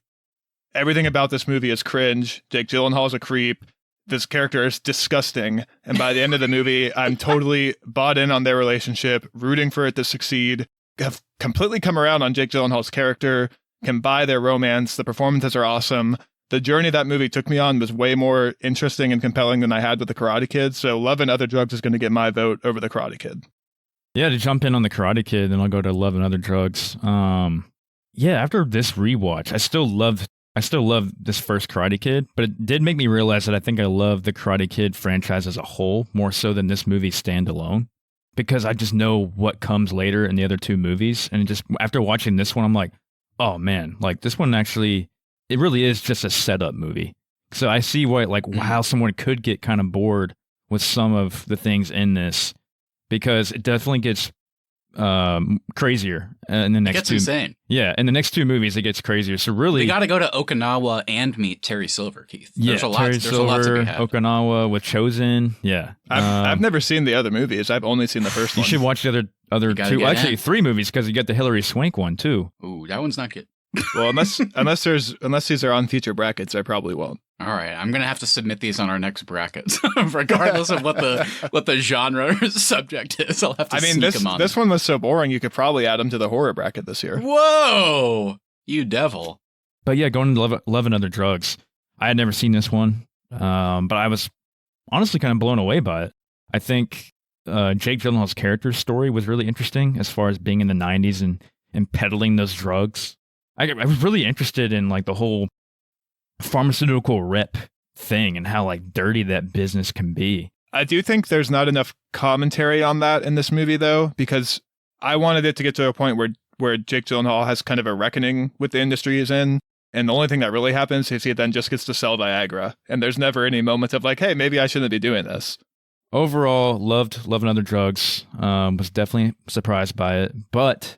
everything about this movie is cringe. Jake Gyllenhaal's a creep. This character is disgusting. And by the end of the movie, I'm totally bought in on their relationship, rooting for it to succeed. Have completely come around on Jake Gyllenhaal's character, can buy their romance. The performances are awesome. The journey that movie took me on was way more interesting and compelling than I had with The Karate Kid. So Love and Other Drugs is going to get my vote over The Karate Kid. Yeah, to jump in on The Karate Kid, then I'll go to Love and Other Drugs. After this rewatch, I still love this first Karate Kid, but it did make me realize that I think I love the Karate Kid franchise as a whole more so than this movie standalone, because I just know what comes later in the other two movies. And just after watching this one, I'm like, oh man, like this one actually, it really is just a setup movie. So I see how someone could get kind of bored with some of the things in this, because it definitely gets crazier in the next it gets two. Insane. Yeah, in the next two movies it gets crazier. So really, we got to go to Okinawa and meet Terry Silver, Keith. There's a lot. Terry There's Silver, a lot to be had. Okinawa with Chosen. Yeah, I've never seen the other movies. I've only seen the first one. You should watch the other two. Actually, three movies, because you get the Hilary Swank one too. Ooh, that one's not good. Well, unless these are on future brackets, I probably won't. All right, I'm gonna have to submit these on our next brackets, regardless of what the genre or subject is. I'll have to. Sneak them on. This one was so boring, you could probably add them to the horror bracket this year. Whoa, you devil! But yeah, going to Love and Other Drugs. I had never seen this one, but I was honestly kind of blown away by it. I think Jake Gyllenhaal's character story was really interesting as far as being in the 90s and peddling those drugs. I was really interested in like the whole pharmaceutical rep thing and how like dirty that business can be. I do think there's not enough commentary on that in this movie though, because I wanted it to get to a point where Jake Gyllenhaal has kind of a reckoning with the industry he's in. And the only thing that really happens is he then just gets to sell Viagra. And there's never any moment of like, hey, maybe I shouldn't be doing this. Overall, loved Love and Other Drugs. Was definitely surprised by it. But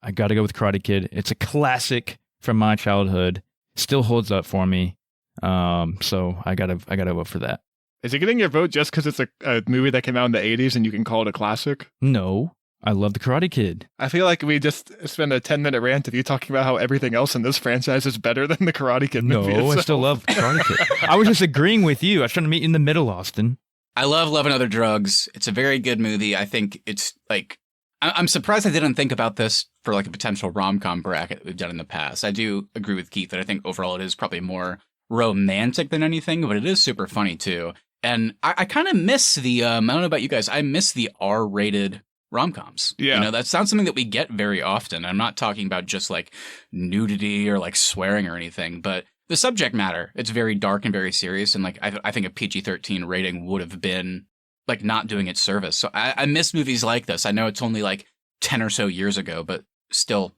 I got to go with Karate Kid. It's a classic from my childhood. Still holds up for me. So I gotta vote for that. Is it getting your vote just because it's a movie that came out in the 80s and you can call it a classic? No, I love The Karate Kid. I feel like we just spent a 10-minute rant of you talking about how everything else in this franchise is better than the Karate Kid movie. No, I still love Karate Kid. I was just agreeing with you. I was trying to meet you in the middle, Austin. I love Love and Other Drugs. It's a very good movie. I think it's like, I'm surprised I didn't think about this for like a potential rom-com bracket that we've done in the past. I do agree with Keith that I think overall it is probably more romantic than anything, but it is super funny too. And I kind of miss the, I don't know about you guys, I miss the R-rated rom-coms. Yeah. You know, that's not something that we get very often. I'm not talking about just like nudity or like swearing or anything, but the subject matter, it's very dark and very serious. And like, I think a PG-13 rating would have been like not doing its service. So I miss movies like this. I know it's only like 10 or so years ago, but still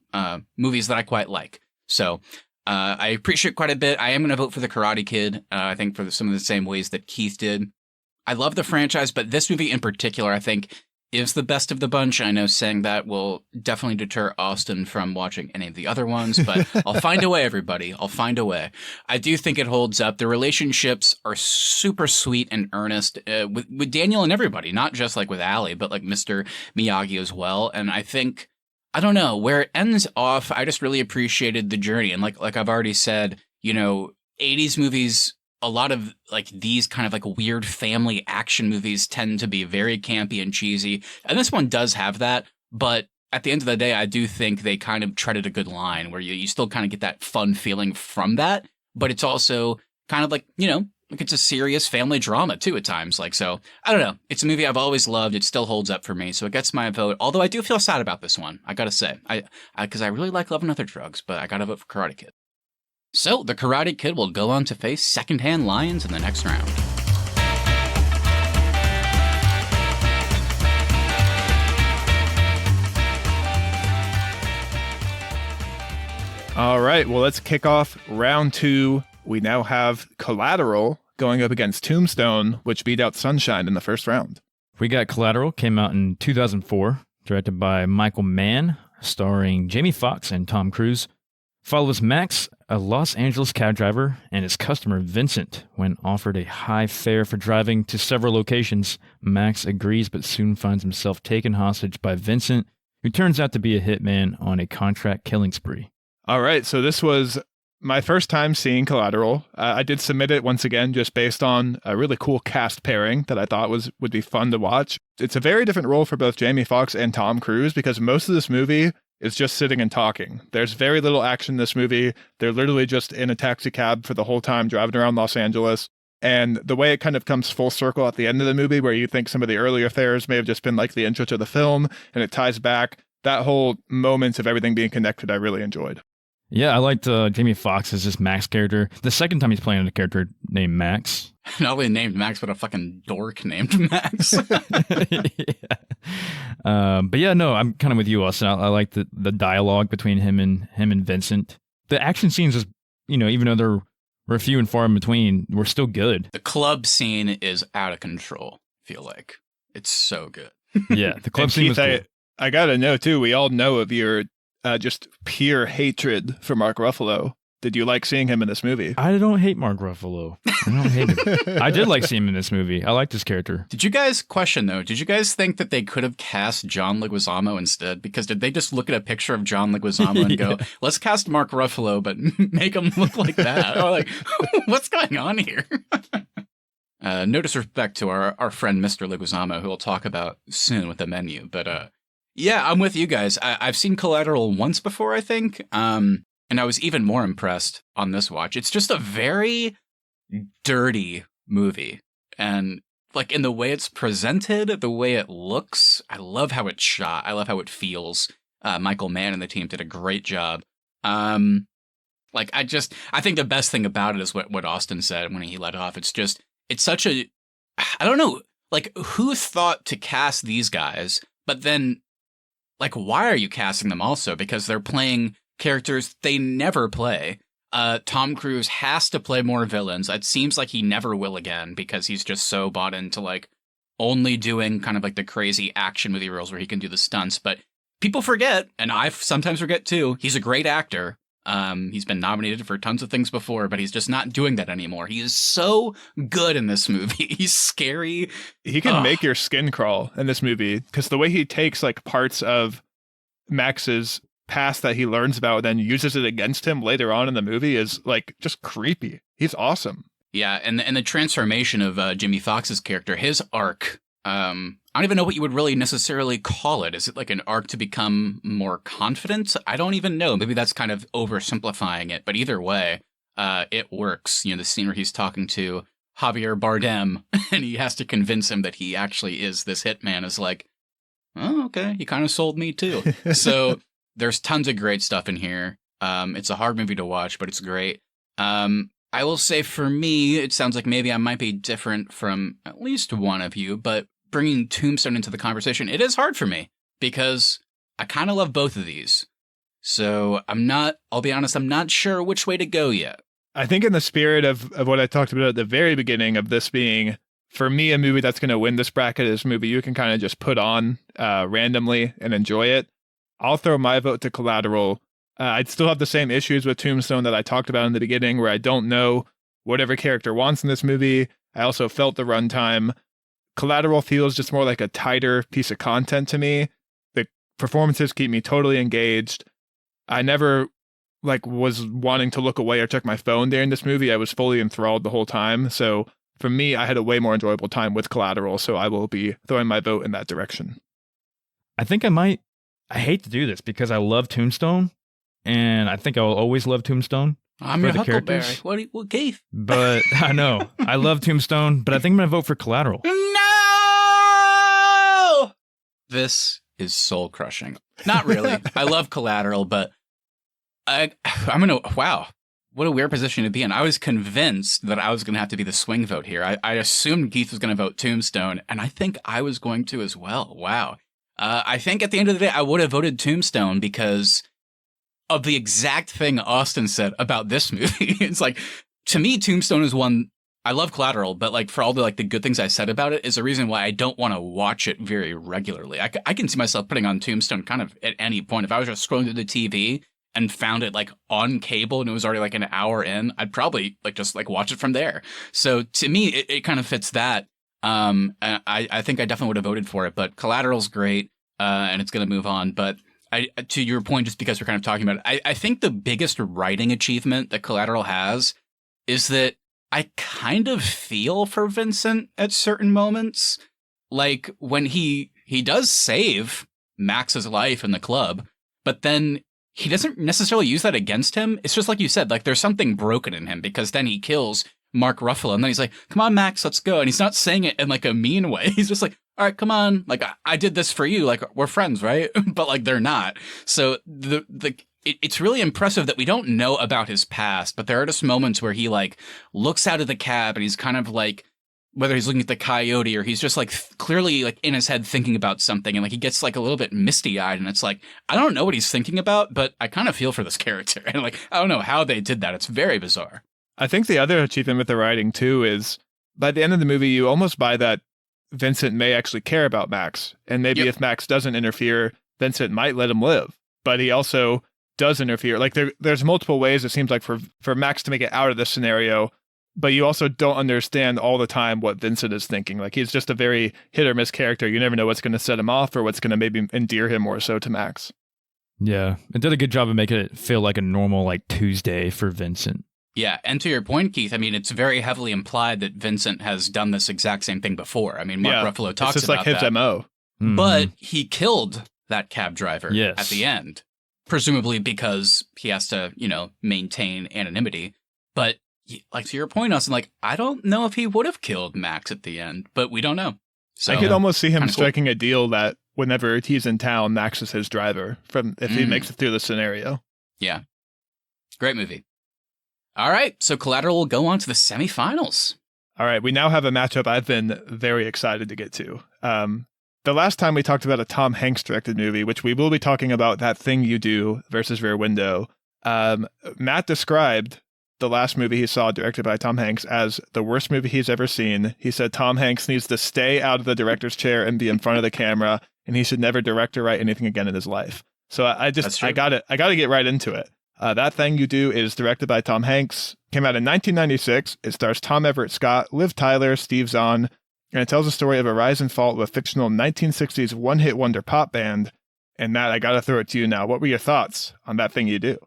movies that I quite like. So I appreciate quite a bit. I am going to vote for The Karate Kid. I think for some of the same ways that Keith did. I love the franchise, but this movie in particular, I think, is the best of the bunch. I know saying that will definitely deter Austin from watching any of the other ones, but I'll find a way, everybody. I'll find a way. I do think it holds up. The relationships are super sweet and earnest with Daniel and everybody, not just like with Allie, but like Mr. Miyagi as well. And I think, I don't know, where it ends off, I just really appreciated the journey. And like I've already said, 80s movies, a lot of like these kind of like weird family action movies tend to be very campy and cheesy. And this one does have that. But at the end of the day, I do think they kind of treaded a good line where you still kind of get that fun feeling from that. But it's also kind of like, like it's a serious family drama too at times. Like, so I don't know. It's a movie I've always loved. It still holds up for me. So it gets my vote. Although I do feel sad about this one. I got to say, because I really like Love and Other Drugs, but I got to vote for Karate Kid. So, the Karate Kid will go on to face Secondhand Lions in the next round. All right, well, let's kick off round 2. We now have Collateral going up against Tombstone, which beat out Sunshine in the first round. We got Collateral, came out in 2004, directed by Michael Mann, starring Jamie Foxx and Tom Cruise. Follows Max, a Los Angeles cab driver, and his customer Vincent. When offered a high fare for driving to several locations, Max agrees but soon finds himself taken hostage by Vincent, who turns out to be a hitman on a contract killing spree. All right, so this was my first time seeing Collateral. I did submit it once again just based on a really cool cast pairing that I thought would be fun to watch. It's a very different role for both Jamie Foxx and Tom Cruise because most of this movie is just sitting and talking. There's very little action in this movie. They're literally just in a taxi cab for the whole time driving around Los Angeles. And the way it kind of comes full circle at the end of the movie, where you think some of the earlier affairs may have just been like the intro to the film, and it ties back, that whole moment of everything being connected, I really enjoyed. Yeah, I liked Jamie Foxx as this Max character. The second time he's playing a character named Max. Not only named Max, but a fucking dork named Max. Yeah. But yeah, no, I'm kind of with you, Austin. I like the dialogue between him and Vincent. The action scenes is, even though they're few and far in between, we're still good. The club scene is out of control, I feel like. It's so good. Yeah, the club scene Keith, was cool. I gotta know, too, we all know of your just pure hatred for Mark Ruffalo. Did you like seeing him in this movie? I don't hate Mark Ruffalo. I don't hate him. I did like seeing him in this movie. I liked his character. Did you guys did you guys think that they could have cast John Leguizamo instead? Because did they just look at a picture of John Leguizamo and go, let's cast Mark Ruffalo, but make him look like that? Or like, what's going on here? No disrespect to our friend Mr. Leguizamo, who we'll talk about soon with the menu. But yeah, I'm with you guys. I've seen Collateral once before, I think. And I was even more impressed on this watch. It's just a very dirty movie. And like in the way it's presented, the way it looks, I love how it's shot. I love how it feels. Michael Mann and the team did a great job. I think the best thing about it is what Austin said when he led off. It's such a, I don't know, like who thought to cast these guys, but then like, why are you casting them also? Because they're playing characters they never play. Tom Cruise has to play more villains. It seems like he never will again because he's just so bought into like only doing kind of like the crazy action movie roles where he can do the stunts. But people forget, and I sometimes forget too, he's a great actor. He's been nominated for tons of things before, but he's just not doing that anymore. He is so good in this movie. He's scary. He can make your skin crawl in this movie because the way he takes like parts of Max's past that he learns about and then uses it against him later on in the movie is like just creepy. He's awesome. Yeah, and the transformation of Jimmy Foxx's character, his arc, I don't even know what you would really necessarily call it. Is it like an arc to become more confident? I don't even know. Maybe that's kind of oversimplifying it, but either way, it works. The scene where he's talking to Javier Bardem and he has to convince him that he actually is this hitman is like, oh, okay, he kind of sold me too. So there's tons of great stuff in here. It's a hard movie to watch, but it's great. I will say for me, it sounds like maybe I might be different from at least one of you, but bringing Tombstone into the conversation, it is hard for me because I kind of love both of these. So I'll be honest, I'm not sure which way to go yet. I think in the spirit of what I talked about at the very beginning of this being, for me, a movie that's going to win this bracket is a movie you can kind of just put on randomly and enjoy it. I'll throw my vote to Collateral. I'd still have the same issues with Tombstone that I talked about in the beginning, where I don't know what every character wants in this movie. I also felt the runtime. Collateral feels just more like a tighter piece of content to me. The performances keep me totally engaged. I never was wanting to look away or check my phone during this movie. I was fully enthralled the whole time. So for me, I had a way more enjoyable time with Collateral. So I will be throwing my vote in that direction. I think I hate to do this because I love Tombstone. And I think I'll always love Tombstone. I'm your Huckleberry. What, Keith? But I know. I love Tombstone, but I think I'm going to vote for Collateral. No! This is soul crushing. Not really. I love Collateral, but I'm going to... Wow. What a weird position to be in. I was convinced that I was going to have to be the swing vote here. I assumed Keith was going to vote Tombstone, and I think I was going to as well. Wow. I think at the end of the day, I would have voted Tombstone because of the exact thing Austin said about this movie. It's like, to me, Tombstone is one, I love Collateral, but like for all the the good things I said about it is a reason why I don't want to watch it very regularly. I can see myself putting on Tombstone kind of at any point. If I was just scrolling through the TV and found it on cable and it was already an hour in, I'd probably just watch it from there. So to me, it kind of fits that. I think I definitely would have voted for it, but Collateral's great, and it's going to move on. But to your point, just because we're kind of talking about it, I think the biggest writing achievement that Collateral has is that I kind of feel for Vincent at certain moments. Like when he does save Max's life in the club, but then he doesn't necessarily use that against him. It's just like you said, there's something broken in him because then he kills Mark Ruffalo and then he's like, come on, Max, let's go. And he's not saying it in a mean way. He's just like, all right, come on. I did this for you. We're friends, right? But they're not. So it's really impressive that we don't know about his past, but there are just moments where he looks out of the cab and he's kind of whether he's looking at the coyote or he's just clearly in his head thinking about something, and he gets a little bit misty eyed, and it's I don't know what he's thinking about, but I kind of feel for this character. And I don't know how they did that. It's very bizarre. I think the other achievement with the writing too is by the end of the movie, you almost buy that Vincent may actually care about Max. And maybe if Max doesn't interfere, Vincent might let him live. But he also does interfere. There's multiple ways it seems for Max to make it out of this scenario, but you also don't understand all the time what Vincent is thinking. He's just a very hit or miss character. You never know what's going to set him off or what's going to maybe endear him more so to Max. Yeah, it did a good job of making it feel like a normal Tuesday for Vincent. Yeah, and to your point, Keith, it's very heavily implied that Vincent has done this exact same thing before. Mark Ruffalo talks about that. It's just his MO. Mm-hmm. But he killed that cab driver at the end, presumably because he has to, maintain anonymity. But to your point, Austin, I don't know if he would have killed Max at the end, but we don't know. So I could almost see him striking a deal that whenever he's in town, Max is his driver if he makes it through the scenario. Yeah. Great movie. All right, so Collateral will go on to the semifinals. All right, we now have a matchup I've been very excited to get to. The last time we talked about a Tom Hanks directed movie, which we will be talking about, That Thing You Do versus Rear Window. Matt described the last movie he saw directed by Tom Hanks as the worst movie he's ever seen. He said Tom Hanks needs to stay out of the director's chair and be in front of the camera, and he should never direct or write anything again in his life. So I got to get right into it. That Thing You Do is directed by Tom Hanks, came out in 1996. It stars Tom Everett Scott, Liv Tyler, Steve Zahn, and it tells the story of a rise and fall of a fictional 1960s one-hit wonder pop band. And Matt, I got to throw it to you now. What were your thoughts on That Thing You Do?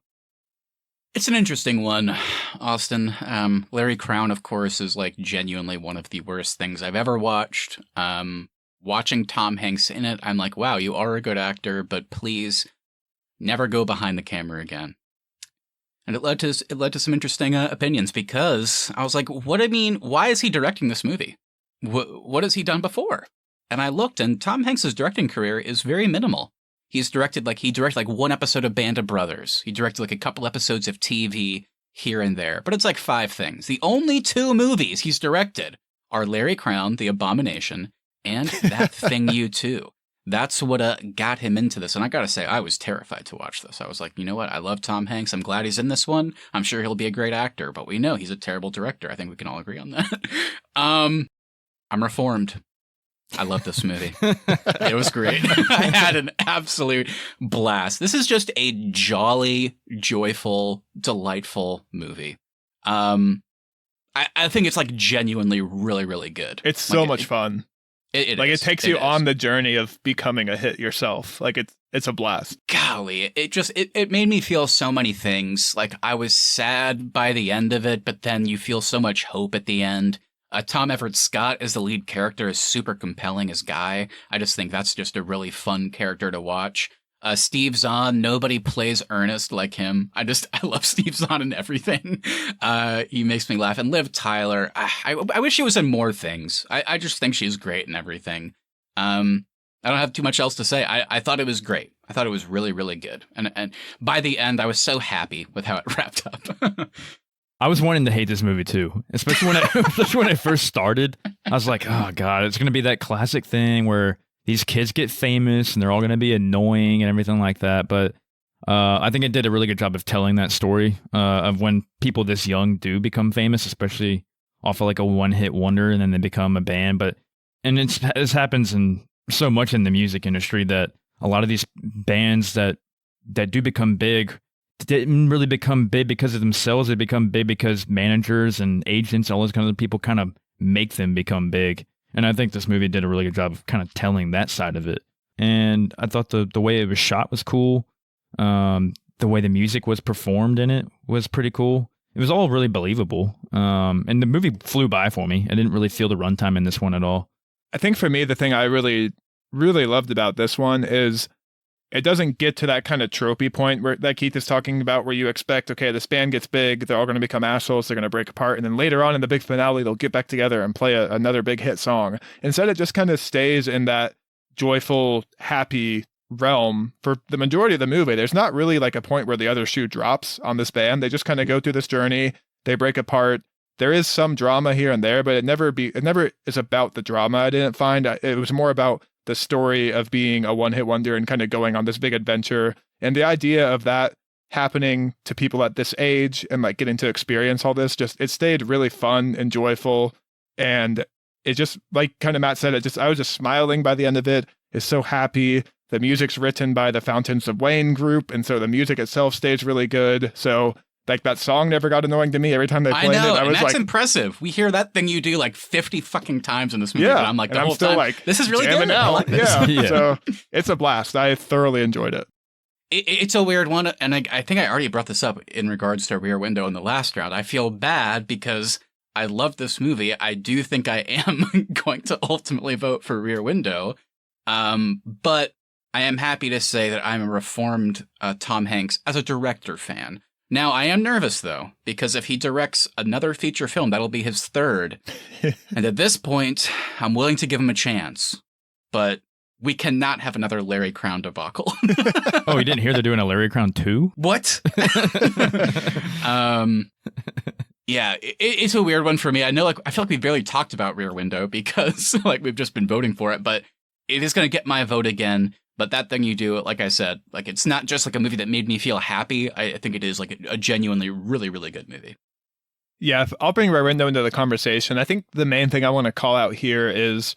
It's an interesting one, Austin. Larry Crown, of course, is genuinely one of the worst things I've ever watched. Watching Tom Hanks in it, I'm wow, you are a good actor, but please never go behind the camera again. And it led to some interesting opinions because I was why is he directing this movie? What has he done before? And I looked, and Tom Hanks' directing career is very minimal. He directed one episode of Band of Brothers. He directed a couple episodes of TV. here and there, but it's like 5 things. The only 2 movies he's directed are Larry Crown, The Abomination, and That Thing You Too. That's what got him into this. And I gotta say, I was terrified to watch this. I was like, you know what? I love Tom Hanks. I'm glad he's in this one. I'm sure he'll be a great actor, but we know he's a terrible director. I think we can all agree on that. I'm reformed. I love this movie. It was great. I had an absolute blast. This is just a jolly, joyful, delightful movie. I think it's like genuinely really, really good. It's so much fun. It takes you on the journey of becoming a hit yourself. Like it's a blast. Golly, it made me feel so many things. Like I was sad by the end of it, but then you feel so much hope at the end. Tom Everett Scott as the lead character is super compelling as Guy. I just think that's just a really fun character to watch. Steve Zahn, nobody plays Ernest like him. I love Steve Zahn in everything. He makes me laugh. And Liv Tyler, I wish she was in more things. I just think she's great in everything. I don't have too much else to say. I thought it was great. I thought it was really, really good. And by the end, I was so happy with how it wrapped up. I was wanting to hate this movie too, especially when I first started. I was like, oh God, it's going to be that classic thing where these kids get famous and they're all going to be annoying and everything like that. But I think it did a really good job of telling that story of when people this young do become famous, especially off of like a one-hit wonder and then they become a band. And this happens in so much in the music industry that a lot of these bands that do become big didn't really become big because of themselves. They become big because managers and agents, all those kinds of people kind of make them become big. And I think this movie did a really good job of kind of telling that side of it. And I thought the way it was shot was cool. The way the music was performed in it was pretty cool. It was all really believable. And the movie flew by for me. I didn't really feel the runtime in this one at all. I think for me, the thing I really, really loved about this one is it doesn't get to that kind of tropey point that Keith is talking about where you expect, okay, this band gets big, they're all going to become assholes, they're going to break apart, and then later on in the big finale, they'll get back together and play another big hit song. Instead, it just kind of stays in that joyful, happy realm for the majority of the movie. There's not really like a point where the other shoe drops on this band. They just kind of go through this journey, they break apart. There is some drama here and there, but it never is about the drama. I didn't find it was more about the story of being a one-hit wonder and kind of going on this big adventure. And the idea of that happening to people at this age and like getting to experience all this, it stayed really fun and joyful. And it just, like kind of Matt said, I was just smiling by the end of it. It's so happy. The music's written by the Fountains of Wayne group. And so the music itself stays really good. So like that song never got annoying to me every time they played it. I was that's like, impressive. We hear that thing you do like 50 fucking times in this movie. Yeah, but I'm like, I'm still time, like, this is really good. I like this. Yeah. So it's a blast. I thoroughly enjoyed it. It's a weird one. And I think I already brought this up in regards to Rear Window in the last round. I feel bad because I love this movie. I do think I am going to ultimately vote for Rear Window. But I am happy to say that I'm a reformed Tom Hanks as a director fan. Now, I am nervous, though, because if he directs another feature film, that'll be his 3rd. And at this point, I'm willing to give him a chance. But we cannot have another Larry Crown debacle. Oh, you didn't hear they're doing a Larry Crown 2? What? Yeah, it's a weird one for me. I feel like we barely talked about Rear Window because like we've just been voting for it, but it is going to get my vote again. But That Thing You Do, like I said, like it's not just like a movie that made me feel happy. I think it is like a genuinely really, really good movie. Yeah, I'll bring Rear Window into the conversation. I think the main thing I want to call out here is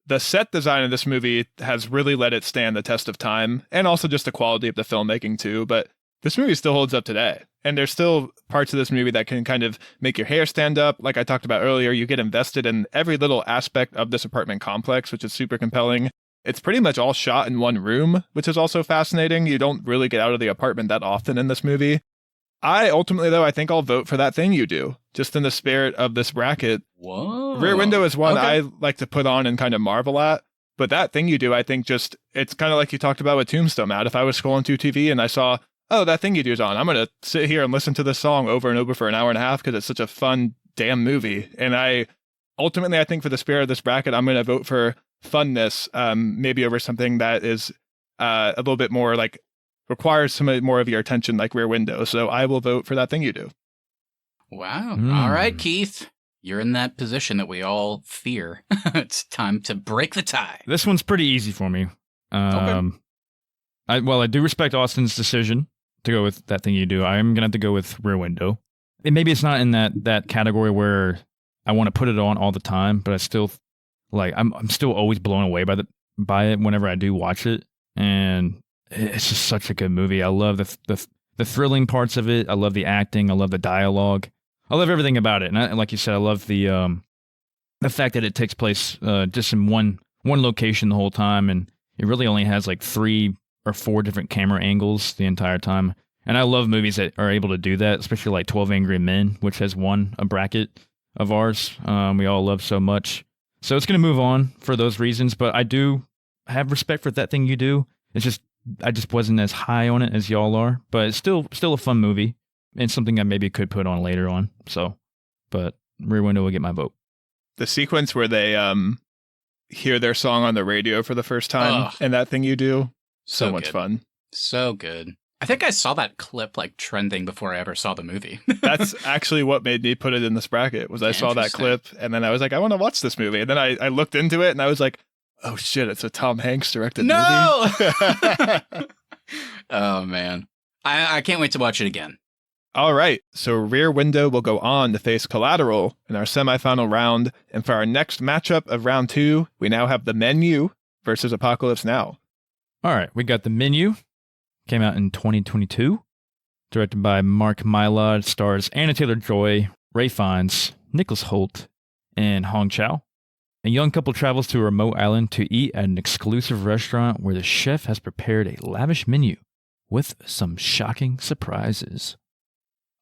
the set design of this movie has really let it stand the test of time, and also just the quality of the filmmaking too. But this movie still holds up today. And there's still parts of this movie that can kind of make your hair stand up. Like I talked about earlier, you get invested in every little aspect of this apartment complex, which is super compelling. It's pretty much all shot in one room, which is also fascinating. You don't really get out of the apartment that often in this movie. Ultimately, though, I think I'll vote for That Thing You Do, just in the spirit of this bracket. Whoa. Rear Window is one I like to put on and kind of marvel at. But That Thing You Do, I think it's kind of like you talked about with Tombstone, Matt. If I was scrolling through TV and I saw, oh, That Thing You Do is on, I'm going to sit here and listen to this song over and over for an hour and a half because it's such a fun damn movie. And I think for the spirit of this bracket, I'm going to vote for funness, maybe over something that is a little bit more like requires some more of your attention, like Rear Window. So I will vote for That Thing You Do. Wow. All right, Keith. You're in that position that we all fear. It's time to break the tie. This one's pretty easy for me. Okay. I do respect Austin's decision to go with That Thing You Do. I am going to have to go with Rear Window. And maybe it's not in that category where I want to put it on all the time, but I still, like, I'm still always blown away by it whenever I do watch it. And it's just such a good movie. I love the thrilling parts of it. I love the acting. I love the dialogue. I love everything about it. And like you said, I love the fact that it takes place just in one location the whole time, and it really only has like 3 or 4 different camera angles the entire time. And I love movies that are able to do that, especially like 12 Angry Men, which has won a bracket of ours. We all love so much. So it's going to move on for those reasons, but I do have respect for That Thing You Do. It's just, I just wasn't as high on it as y'all are, but it's still a fun movie and something I maybe could put on later on. So, but Rear Window will get my vote. The sequence where they hear their song on the radio for the first time and That Thing You Do, so much fun. So good. I think I saw that clip like trending before I ever saw the movie. That's actually what made me put it in this bracket, was I saw that clip and then I was like, I want to watch this movie. And then I looked into it and I was like, oh shit, it's a Tom Hanks directed movie. Oh man. I can't wait to watch it again. All right, so Rear Window will go on to face Collateral in our semifinal round. And for our next matchup of round 2, we now have The Menu versus Apocalypse Now. All right, we got The Menu. Came out in 2022. Directed by Mark Mylod. Stars Anna Taylor-Joy, Ray Fiennes, Nicholas Hoult, and Hong Chow. A young couple travels to a remote island to eat at an exclusive restaurant where the chef has prepared a lavish menu with some shocking surprises.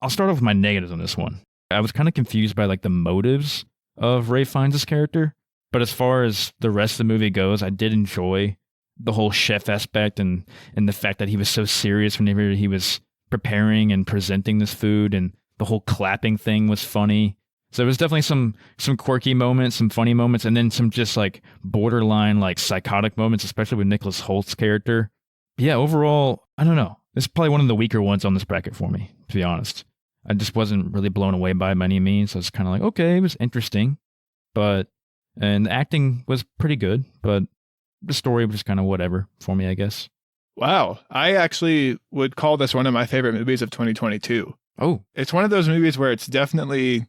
I'll start off with my negatives on this one. I was kind of confused by like the motives of Ray Fiennes' character, but as far as the rest of the movie goes, I did enjoy the whole chef aspect and the fact that he was so serious whenever he was preparing and presenting this food, and the whole clapping thing was funny. So it was definitely some quirky moments, some funny moments, and then some just like borderline like psychotic moments, especially with Nicholas Holt's character. Yeah, overall, I don't know. It's probably one of the weaker ones on this bracket for me, to be honest. I just wasn't really blown away by it by any means. I was kind of like, okay, it was interesting, and the acting was pretty good, but the story was kind of whatever for me, I guess. Wow. I actually would call this one of my favorite movies of 2022. Oh. It's one of those movies where it's definitely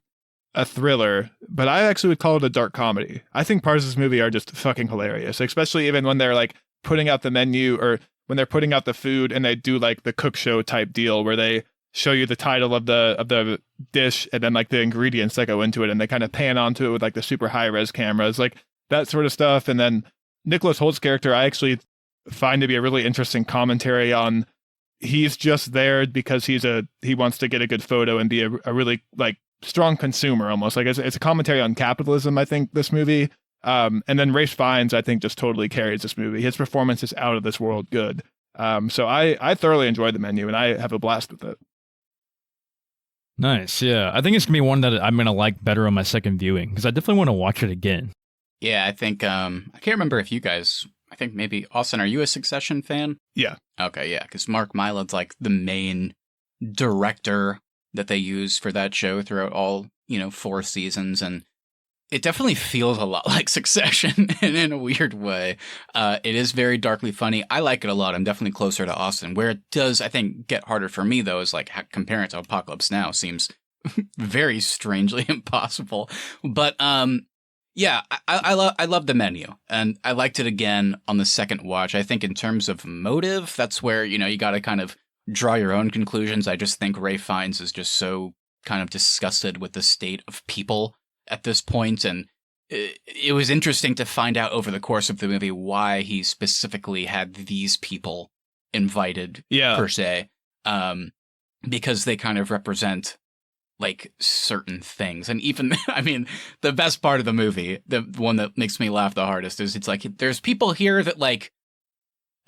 a thriller, but I actually would call it a dark comedy. I think parts of this movie are just fucking hilarious, especially even when they're like putting out the menu, or when they're putting out the food and they do like the cook show type deal where they show you the title of the dish and then like the ingredients that go into it, and they kind of pan onto it with like the super high res cameras, like that sort of stuff. And then Nicholas Holt's character, I actually find to be a really interesting commentary on, he's just there because he wants to get a good photo and be a really like strong consumer almost. Like it's a commentary on capitalism, I think, this movie. And then Ray Fiennes, I think, just totally carries this movie. His performance is out of this world good. So I thoroughly enjoyed The Menu, and I have a blast with it. Nice, yeah. I think it's going to be one that I'm going to like better on my second viewing, because I definitely want to watch it again. Yeah, I think, I can't remember if you guys, I think maybe, Austin, are you a Succession fan? Yeah. Okay, yeah, because Mark Mylod's like the main director that they use for that show throughout all, 4 seasons, and it definitely feels a lot like Succession in a weird way. It is very darkly funny. I like it a lot. I'm definitely closer to Austin. Where it does, I think, get harder for me, though, is like comparing it to Apocalypse Now seems very strangely impossible. But yeah, I love The Menu, and I liked it again on the second watch. I think in terms of motive, that's where, you got to kind of draw your own conclusions. I just think Ray Fiennes is just so kind of disgusted with the state of people at this point, and it was interesting to find out over the course of the movie why he specifically had these people invited, per se, because they kind of represent like certain things. And even, I mean, the best part of the movie, the one that makes me laugh the hardest, is it's like there's people here that like,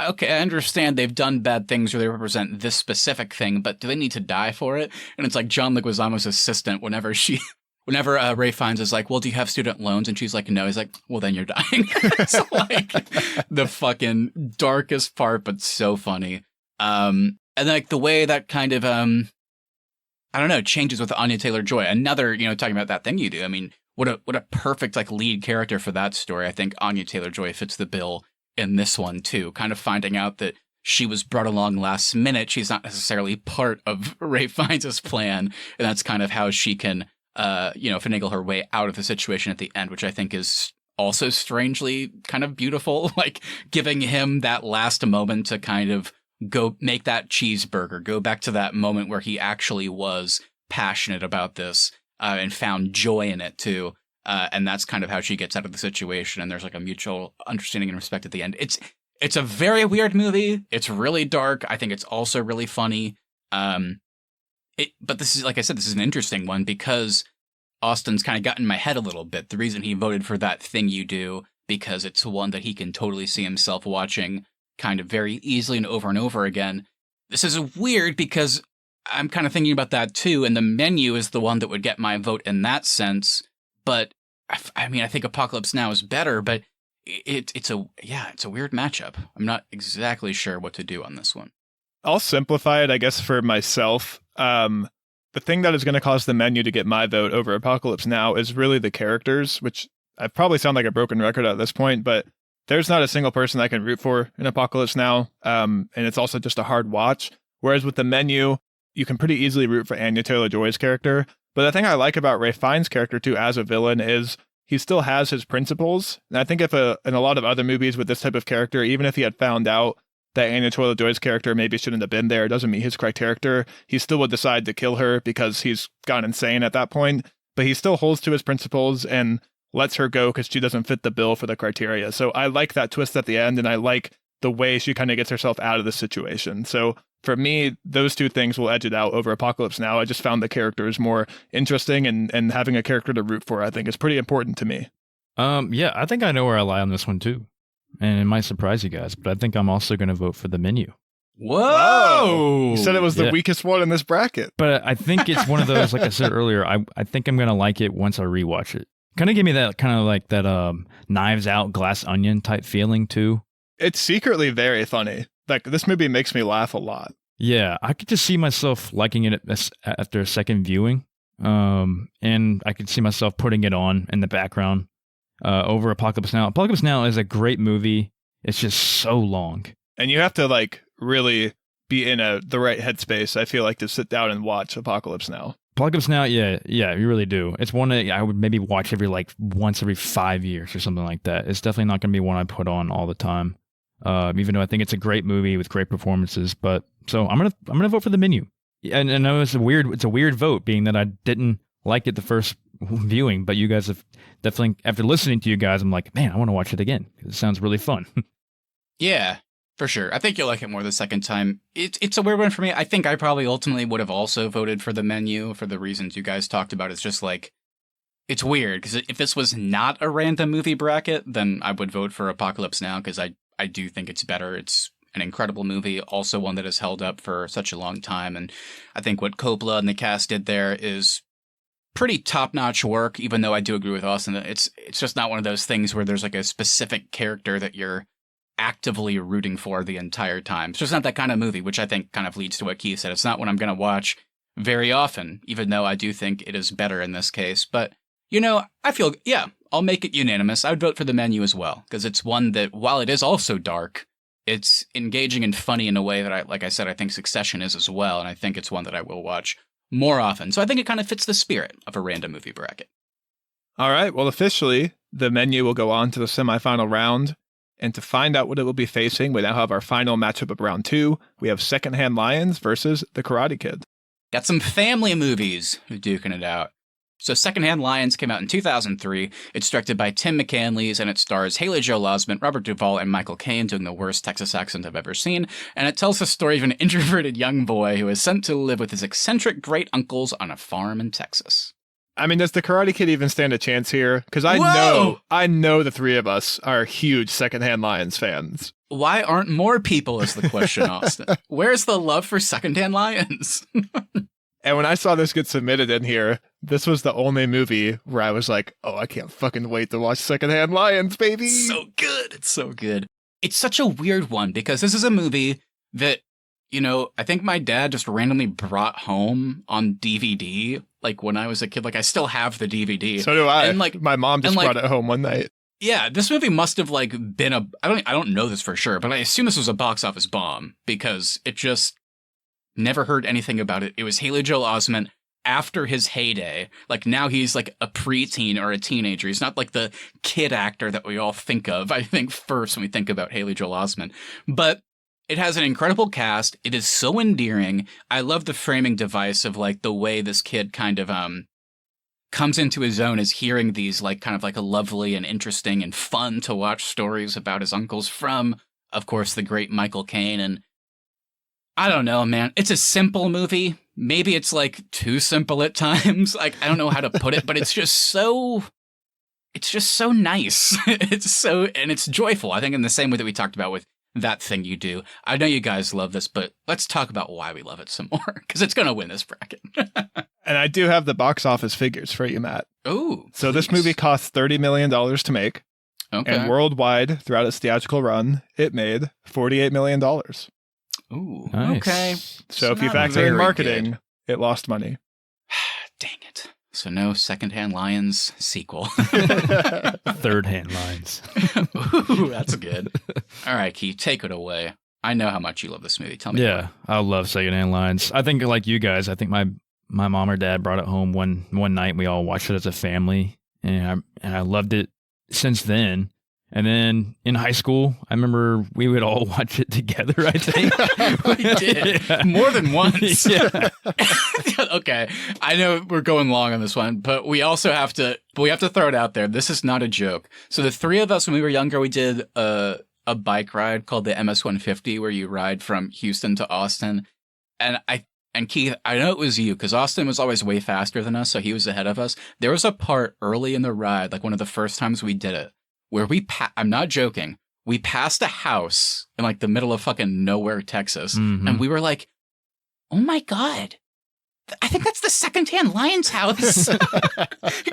okay, I understand they've done bad things or they represent this specific thing, but do they need to die for it? And it's like John Leguizamo's assistant, whenever Ray Fiennes is like, well, do you have student loans? And she's like, no. He's like, well, then you're dying. It's like the fucking darkest part, but so funny. And like the way that kind of I don't know, changes with Anya Taylor-Joy. Another, talking about that thing you do. I mean, what a perfect like lead character for that story. I think Anya Taylor-Joy fits the bill in this one too. Kind of finding out that she was brought along last minute. She's not necessarily part of Ralph Fiennes' plan, and that's kind of how she can, finagle her way out of the situation at the end, which I think is also strangely kind of beautiful, like giving him that last moment to kind of go make that cheeseburger, go back to that moment where he actually was passionate about this and found joy in it too. And that's kind of how she gets out of the situation. And there's like a mutual understanding and respect at the end. It's a very weird movie. It's really dark. I think it's also really funny. But this is, like I said, this is an interesting one because Austin's kind of got in my head a little bit. The reason he voted for That Thing You Do, because it's one that he can totally see himself watching kind of very easily and over again. This is weird because I'm kind of thinking about that too, and The Menu is the one that would get my vote in that sense. But I mean, I think Apocalypse Now is better, but it's a weird matchup. I'm not exactly sure what to do on this one. I'll simplify it, I guess, for myself. The thing that is going to cause The Menu to get my vote over Apocalypse Now is really the characters, which I probably sound like a broken record at this point, but there's not a single person I can root for in Apocalypse Now, and it's also just a hard watch. Whereas with The Menu, you can pretty easily root for Anya Taylor-Joy's character. But the thing I like about Ralph Fiennes' character, too, as a villain is he still has his principles. And I think in a lot of other movies with this type of character, even if he had found out that Anya Taylor-Joy's character maybe shouldn't have been there, doesn't meet his character, he still would decide to kill her because he's gone insane at that point. But he still holds to his principles and lets her go because she doesn't fit the bill for the criteria. So I like that twist at the end, and I like the way she kind of gets herself out of the situation. So for me, those two things will edge it out over Apocalypse Now. I just found the characters more interesting, and having a character to root for, I think, is pretty important to me. Yeah, I think I know where I lie on this one too. And it might surprise you guys, but I think I'm also going to vote for The Menu. Whoa! You said it was the weakest one in this bracket. But I think it's one of those, like I said earlier, I think I'm going to like it once I rewatch it. Kind of give me that kind of like that Knives Out, Glass Onion type feeling too. It's secretly very funny. Like, this movie makes me laugh a lot. Yeah, I could just see myself liking it after a second viewing. And I could see myself putting it on in the background over Apocalypse Now. Apocalypse Now is a great movie. It's just so long. And you have to, like, really be in the right headspace, I feel like, to sit down and watch Apocalypse Now. Apocalypse Now, yeah, you really do. It's one that I would maybe watch once every 5 years or something like that. It's definitely not going to be one I put on all the time. Even though I think it's a great movie with great performances, but so I'm gonna vote for The Menu. And I know it's a weird vote, being that I didn't like it the first viewing, but you guys have definitely, after listening to you guys, I'm like, man, I want to watch it again. It sounds really fun. Yeah, for sure. I think you'll like it more the second time. It's a weird one for me. I think I probably ultimately would have also voted for The Menu for the reasons you guys talked about. It's just like, it's weird, because if this was not a random movie bracket, then I would vote for Apocalypse Now, because I do think it's better. It's an incredible movie, also one that has held up for such a long time. And I think what Coppola and the cast did there is pretty top-notch work, even though I do agree with Austin that it's just not one of those things where there's like a specific character that you're actively rooting for the entire time. It's just not that kind of movie, which I think kind of leads to what Keith said. It's not one I'm going to watch very often, even though I do think it is better in this case. But, I feel, I'll make it unanimous. I would vote for The Menu as well, because it's one that, while it is also dark, it's engaging and funny in a way that, like I said, I think Succession is as well, and I think it's one that I will watch more often. So I think it kind of fits the spirit of a random movie bracket. All right, well, officially, The Menu will go on to the semifinal round, and to find out what it will be facing, we now have our final matchup of round 2. We have Secondhand Lions versus The Karate Kid. Got some family movies duking it out. So Secondhand Lions came out in 2003. It's directed by Tim McCanlies, and it stars Haley Joel Osment, Robert Duvall, and Michael Caine doing the worst Texas accent I've ever seen. And it tells the story of an introverted young boy who is sent to live with his eccentric great-uncles on a farm in Texas. I mean, does The Karate Kid even stand a chance here? Because I know the three of us are huge Secondhand Lions fans. Why aren't more people is the question, Austin. Where's the love for Secondhand Lions? And when I saw this get submitted in here, this was the only movie where I was like, oh, I can't fucking wait to watch Secondhand Lions, baby. So good. It's so good. It's such a weird one, because this is a movie that I think my dad just randomly brought home on DVD, like when I was a kid. Like I still have the DVD. So do I. And like my mom just brought it home one night. Yeah, this movie must have like been I don't know this for sure, but I assume this was a box office bomb because it just never heard anything about it. It was Haley Joel Osment after his heyday. Like now he's like a preteen or a teenager. He's not like the kid actor that we all think of, I think, first when we think about Haley Joel Osment. But it has an incredible cast. It is so endearing. I love the framing device of like the way this kid kind of comes into his own as hearing these like kind of like a lovely and interesting and fun to watch stories about his uncles from, of course, the great Michael Caine. And I don't know, man. It's a simple movie. Maybe it's like too simple at times. Like I don't know how to put it, but it's just so nice. It's joyful. I think in the same way that we talked about with That Thing You Do. I know you guys love this, but let's talk about why we love it some more, because it's going to win this bracket. And I do have the box office figures for you, Matt. Oh, so this movie cost $30 million to make. Okay. And worldwide, throughout its theatrical run, it made $48 million. Ooh, nice. Okay. So if you factor in marketing, it lost money. Dang it. So no Secondhand Lions sequel. Third Hand Lions. Ooh, that's good. All right, Keith, take it away. I know how much you love this movie. Tell me. Yeah, I love Secondhand Lions. I think like you guys, I think my mom or dad brought it home one night. And we all watched it as a family, and I loved it since then. And then in high school, I remember we would all watch it together, I think. We did. Yeah. More than once. Yeah. Okay. I know we're going long on this one, but we also have to throw it out there. This is not a joke. So the three of us, when we were younger, we did a bike ride called the MS-150, where you ride from Houston to Austin. And Keith, I know it was you, because Austin was always way faster than us, so he was ahead of us. There was a part early in the ride, like one of the first times we did it, where I'm not joking, we passed a house in like the middle of fucking nowhere, Texas, and we were like, oh my God, I think that's the Secondhand Lions house.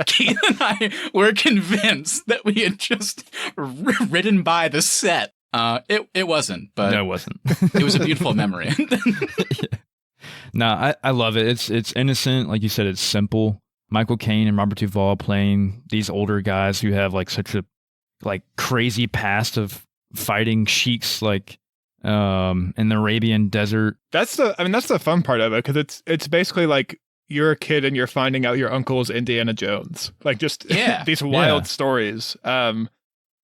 Keith and I were convinced that we had just ridden by the set. It wasn't, but no, it wasn't. It was a beautiful memory. Yeah. No, I love it. It's innocent. Like you said, it's simple. Michael Caine and Robert Duvall playing these older guys who have like such a like crazy past of fighting sheiks like in the Arabian desert. That's the fun part of it, because it's basically like you're a kid and you're finding out your uncle's Indiana Jones, like just these wild stories. And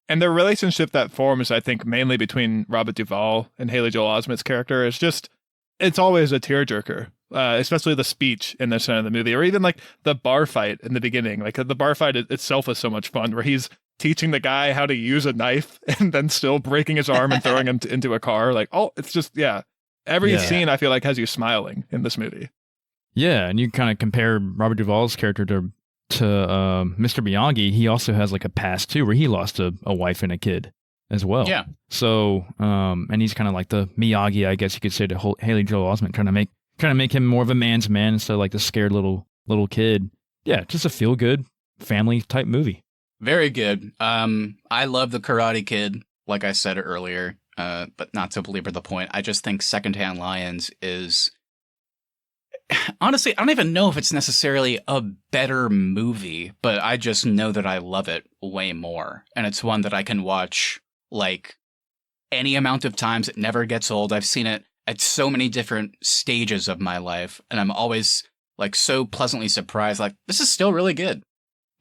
the relationship that forms, I think, mainly between Robert Duvall and Haley Joel Osment's character is just, it's always a tearjerker. Especially the speech in the center of the movie, or even like the bar fight in the beginning. Like the bar fight itself is so much fun, where he's teaching the guy how to use a knife and then still breaking his arm and throwing him into a car. Like, it's just, every scene I feel like has you smiling in this movie. Yeah, and you kind of compare Robert Duvall's character to Mr. Miyagi. He also has like a past too, where he lost a wife and a kid as well. Yeah. So, and he's kind of like the Miyagi, I guess you could say, to Haley Joel Osment, trying to make him more of a man's man instead of like the scared little kid. Yeah, just a feel good family type movie. Very good. I love the Karate Kid, like I said earlier, but not to belabor the point. I just think Secondhand Lions is, honestly, I don't even know if it's necessarily a better movie, but I just know that I love it way more. And it's one that I can watch like any amount of times. It never gets old. I've seen it at so many different stages of my life, and I'm always like so pleasantly surprised. Like, this is still really good.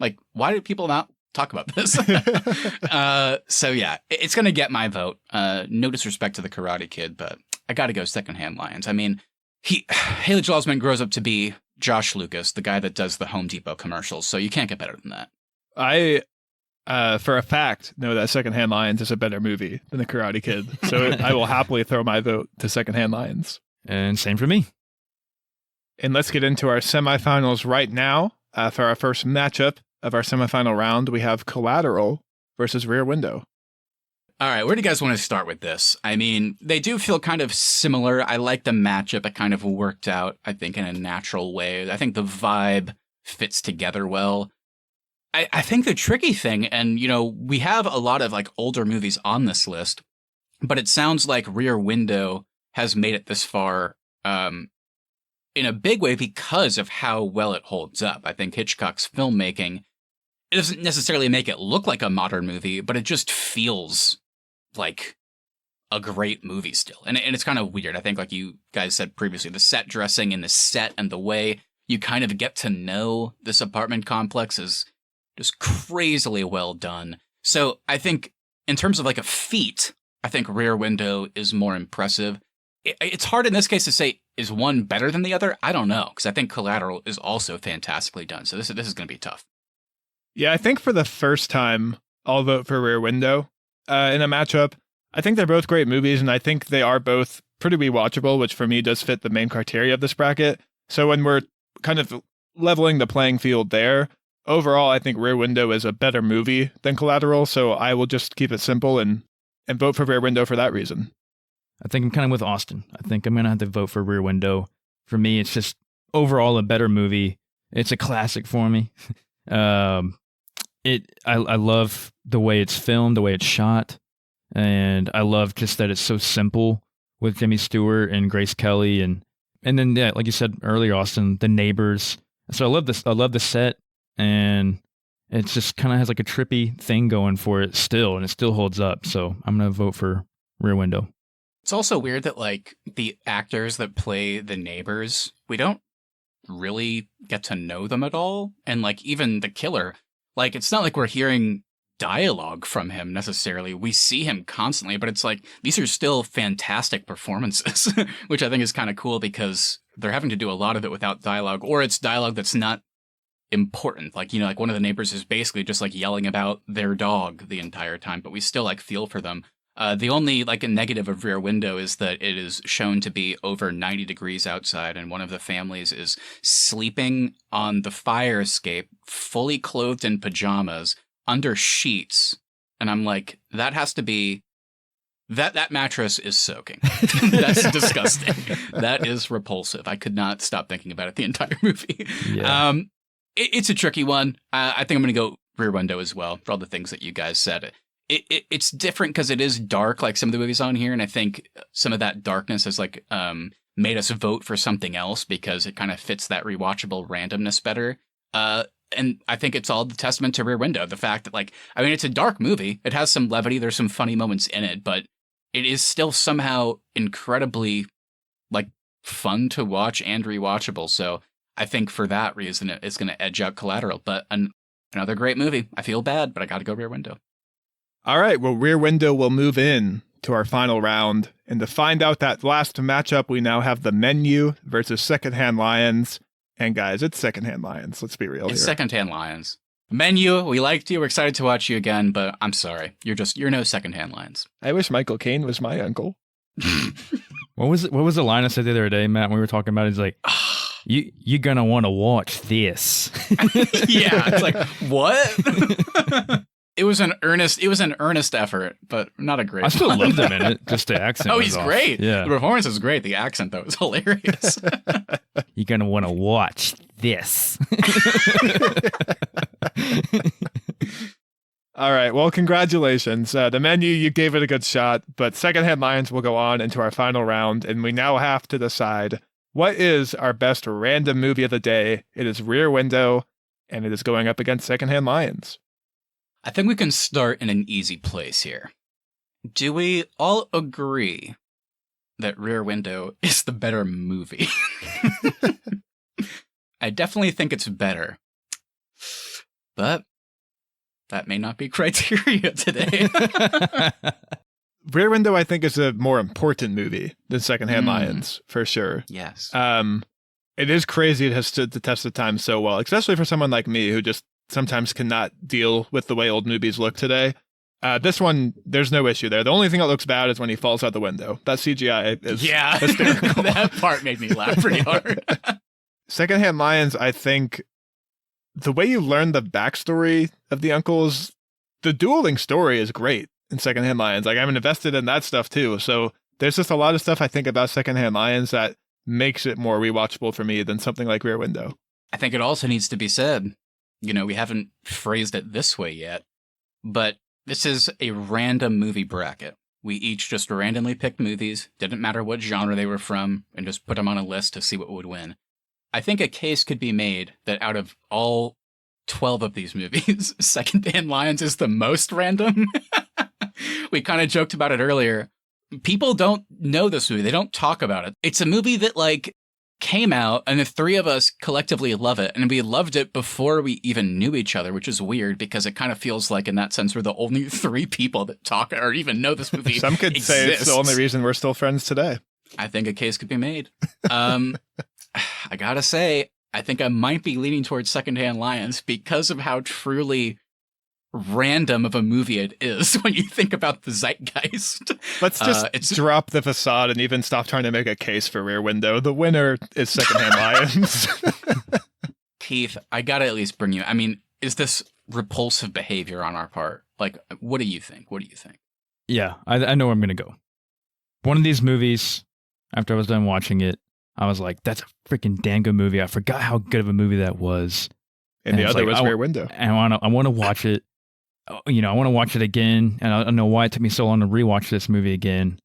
Like, why do people not talk about this? So yeah, it's gonna get my vote. No disrespect to the Karate Kid, but I gotta go Secondhand Lions. I mean, Haley Joel Osment grows up to be Josh Lucas, the guy that does the Home Depot commercials, so you can't get better than that. I for a fact, know that Secondhand Lions is a better movie than The Karate Kid. So I will happily throw my vote to Secondhand Lions. And same for me. And let's get into our semifinals right now. For our first matchup of our semifinal round, we have Collateral versus Rear Window. All right, where do you guys want to start with this? I mean, they do feel kind of similar. I like the matchup. It kind of worked out, I think, in a natural way. I think the vibe fits together well. I think the tricky thing, and, we have a lot of, like, older movies on this list, but it sounds like Rear Window has made it this far in a big way because of how well it holds up. I think Hitchcock's filmmaking, it doesn't necessarily make it look like a modern movie, but it just feels like a great movie still. And it's kind of weird. I think, like you guys said previously, the set dressing and the set and the way you kind of get to know this apartment complex is just crazily well done. So I think in terms of like a feat, I think Rear Window is more impressive. It's hard in this case to say, is one better than the other? I don't know, because I think Collateral is also fantastically done. So this is going to be tough. Yeah, I think for the first time, I'll vote for Rear Window in a matchup. I think they're both great movies, and I think they are both pretty rewatchable, which for me does fit the main criteria of this bracket. So when we're kind of leveling the playing field there, overall, I think Rear Window is a better movie than Collateral, so I will just keep it simple and vote for Rear Window for that reason. I think I'm kind of with Austin. I think I'm going to have to vote for Rear Window. For me, it's just overall a better movie. It's a classic for me. I love the way it's filmed, the way it's shot, and I love just that it's so simple with Jimmy Stewart and Grace Kelly, and then yeah, like you said earlier, Austin, the neighbors. So I love this. I love the set, and it just kind of has like a trippy thing going for it still, and it still holds up. So I'm going to vote for Rear Window. It's also weird that, like, the actors that play the neighbors, we don't really get to know them at all. And, like, even the killer, like, it's not like we're hearing dialogue from him necessarily. We see him constantly, but it's like, these are still fantastic performances, which I think is kind of cool because they're having to do a lot of it without dialogue, or it's dialogue that's not important. Like, you know, like one of the neighbors is basically just like yelling about their dog the entire time, but we still like feel for them. The only like a negative of Rear Window is that it is shown to be over 90 degrees outside, and one of the families is sleeping on the fire escape, fully clothed in pajamas, under sheets. And I'm like, that has to be, that mattress is soaking. That's disgusting. That is repulsive. I could not stop thinking about it the entire movie. Yeah. It's a tricky one. I think I'm going to go Rear Window as well for all the things that you guys said. It's different because it is dark, like some of the movies on here, and I think some of that darkness has like made us vote for something else because it kind of fits that rewatchable randomness better. And I think it's all the testament to Rear Window, the fact that, like, I mean, it's a dark movie. It has some levity. There's some funny moments in it, but it is still somehow incredibly like fun to watch and rewatchable. So I think for that reason, it's going to edge out Collateral. But another great movie. I feel bad, but I got to go Rear Window. All right, well, Rear Window will move in to our final round. And to find out that last matchup, we now have the Menu versus Secondhand Lions. And guys, it's Secondhand Lions. Let's be real here. It's Secondhand Lions. Menu, we liked you. We're excited to watch you again, but I'm sorry. You're no Secondhand Lions. I wish Michael Caine was my uncle. What was the line I said the other day, Matt, when we were talking about it? It's like, you're going to want to watch this. Yeah, it's like, what? It was an earnest effort, but not a great I still one. loved him in it. Just the accent. Oh, was he's off. great. Yeah. The performance is great. The accent, though, is hilarious. You're going to want to watch this. All right, well, congratulations. The Menu, you gave it a good shot, but Secondhand Lions will go on into our final round, and we now have to decide what is our best random movie of the day. It is Rear Window, and it is going up against Secondhand Lions. I think we can start in an easy place here. Do we all agree that Rear Window is the better movie? I definitely think it's better. But that may not be criteria today. Rear Window, I think, is a more important movie than Secondhand Lions, for sure. Yes. It is crazy it has stood the test of time so well, especially for someone like me who just sometimes cannot deal with the way old movies look today. This one, there's no issue there. The only thing that looks bad is when he falls out the window. That CGI is hysterical. That part made me laugh pretty hard. Secondhand Lions, I think the way you learn the backstory of the uncles, the dueling story is great in Secondhand Lions. Like, I'm invested in that stuff too. So there's just a lot of stuff I think about Secondhand Lions that makes it more rewatchable for me than something like Rear Window. I think it also needs to be said, you know, we haven't phrased it this way yet, but this is a random movie bracket. We each just randomly picked movies, didn't matter what genre they were from, and just put them on a list to see what would win. I think a case could be made that out of all 12 of these movies, Secondhand Lions is the most random. We kind of joked about it earlier. People don't know this movie. They don't talk about it. It's a movie that, like, came out, and the three of us collectively love it, and we loved it before we even knew each other, which is weird because it kind of feels like, in that sense, we're the only three people that talk or even know this movie. Some could say it's the only reason we're still friends today. I think a case could be made. I gotta say, I think I might be leaning towards Secondhand Lions because of how truly random of a movie it is when you think about the zeitgeist. Let's just drop the facade and even stop trying to make a case for Rear Window. The winner is Secondhand Lions. Keith, I gotta at least bring you. I mean, is this repulsive behavior on our part? Like, what do you think? What do you think? Yeah, I know where I'm gonna go. One of these movies, after I was done watching it, I was like, that's a freaking damn good movie. I forgot how good of a movie that was. And the other was Rear Window. And I want to watch it. You know, I want to watch it again, and I don't know why it took me so long to rewatch this movie again.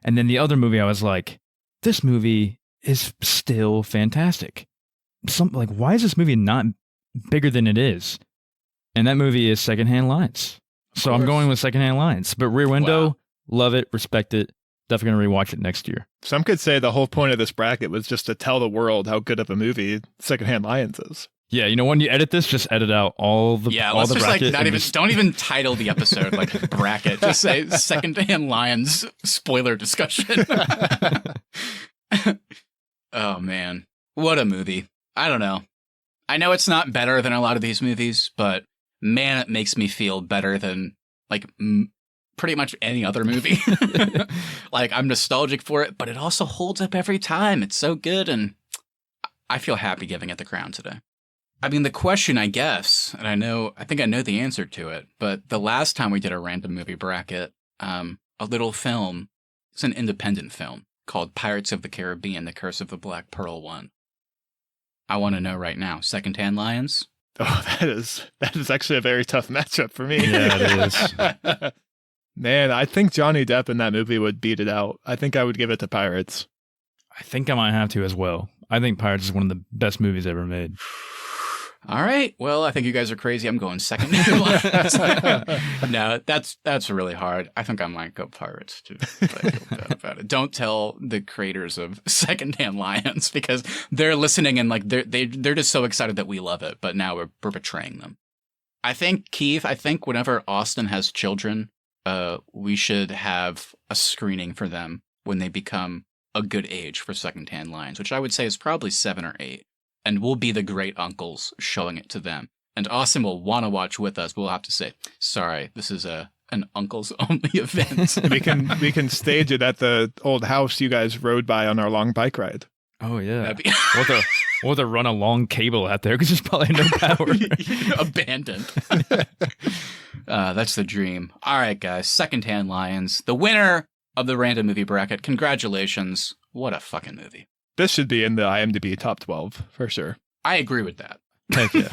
And then the other movie, I was like, this movie is still fantastic. Why is this movie not bigger than it is? And that movie is Secondhand Lions. So I'm going with Secondhand Lions. But Rear Window, love it, respect it. Definitely going to rewatch it next year. Some could say the whole point of this bracket was just to tell the world how good of a movie Secondhand Lions is. Yeah, you know, when you edit this, just edit out all the let's the just bracket. Like don't even title the episode like bracket. Just say Secondhand Lions spoiler discussion. Oh man, what a movie! I don't know. I know it's not better than a lot of these movies, but man, it makes me feel better than like pretty much any other movie. Like, I'm nostalgic for it, but it also holds up every time. It's so good, and I feel happy giving it the crown today. I mean, the question, I guess, and I think I know the answer to it, but the last time we did a random movie bracket, a little film, it's an independent film called Pirates of the Caribbean, The Curse of the Black Pearl won. I want to know right now, Secondhand Lions? Oh, that is actually a very tough matchup for me. Yeah, it is. Man, I think Johnny Depp in that movie would beat it out. I think I would give it to Pirates. I think I might have to as well. I think Pirates is one of the best movies ever made. All right. Well, I think you guys are crazy. I'm going second. No, that's really hard. I think I might go Pirates too. But I feel bad about it. Don't tell the creators of Secondhand Lions because they're listening and like they're just so excited that we love it. But now we're betraying them. I think Keith. Whenever Austin has children, we should have a screening for them when they become a good age for Secondhand Lions, which I would say is probably 7 or 8. And we'll be the great uncles showing it to them. And Austin will want to watch with us. We'll have to say, sorry, this is an uncles only event. we can stage it at the old house you guys rode by on our long bike ride. Oh, yeah. We'll have to run a long cable out there because there's probably no power. Abandoned. That's the dream. All right, guys. Secondhand Lions, the winner of the random movie bracket. Congratulations. What a fucking movie. This should be in the IMDb top 12 for sure. I agree with that. Heck yeah.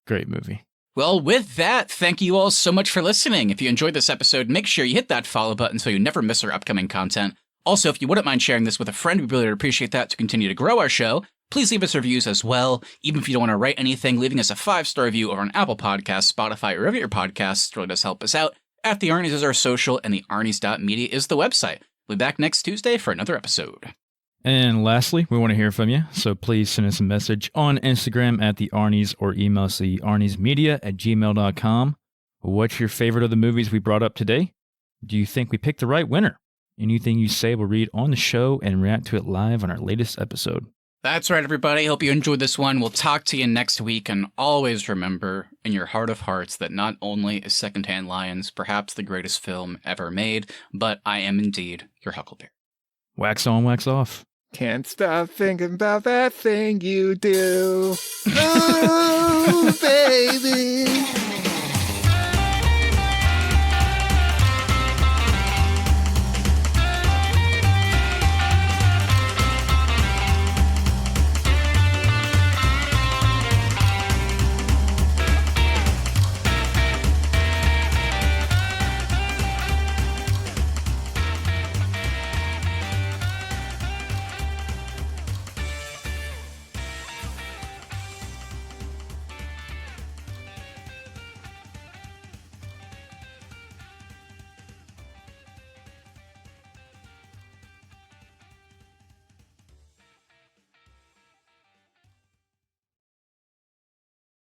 Great movie. Well, with that, thank you all so much for listening. If you enjoyed this episode, make sure you hit that follow button so you never miss our upcoming content. Also, if you wouldn't mind sharing this with a friend, we'd really appreciate that to continue to grow our show. Please leave us reviews as well. Even if you don't want to write anything, leaving us a 5-star review over on Apple Podcasts, Spotify, or wherever your podcasts really does help us out. At the Arnies is our social, and the Arnies.media is the website. We'll be back next Tuesday for another episode. And lastly, we want to hear from you, so please send us a message on Instagram at the Arnies or email us the arniesmedia@gmail.com. What's your favorite of the movies we brought up today? Do you think we picked the right winner? Anything you say we'll read on the show and react to it live on our latest episode. That's right, everybody. Hope you enjoyed this one. We'll talk to you next week, and always remember in your heart of hearts that not only is Secondhand Lions perhaps the greatest film ever made, but I am indeed your Huckleberry. Wax on, wax off. Can't stop thinking about that thing you do. Oh, baby.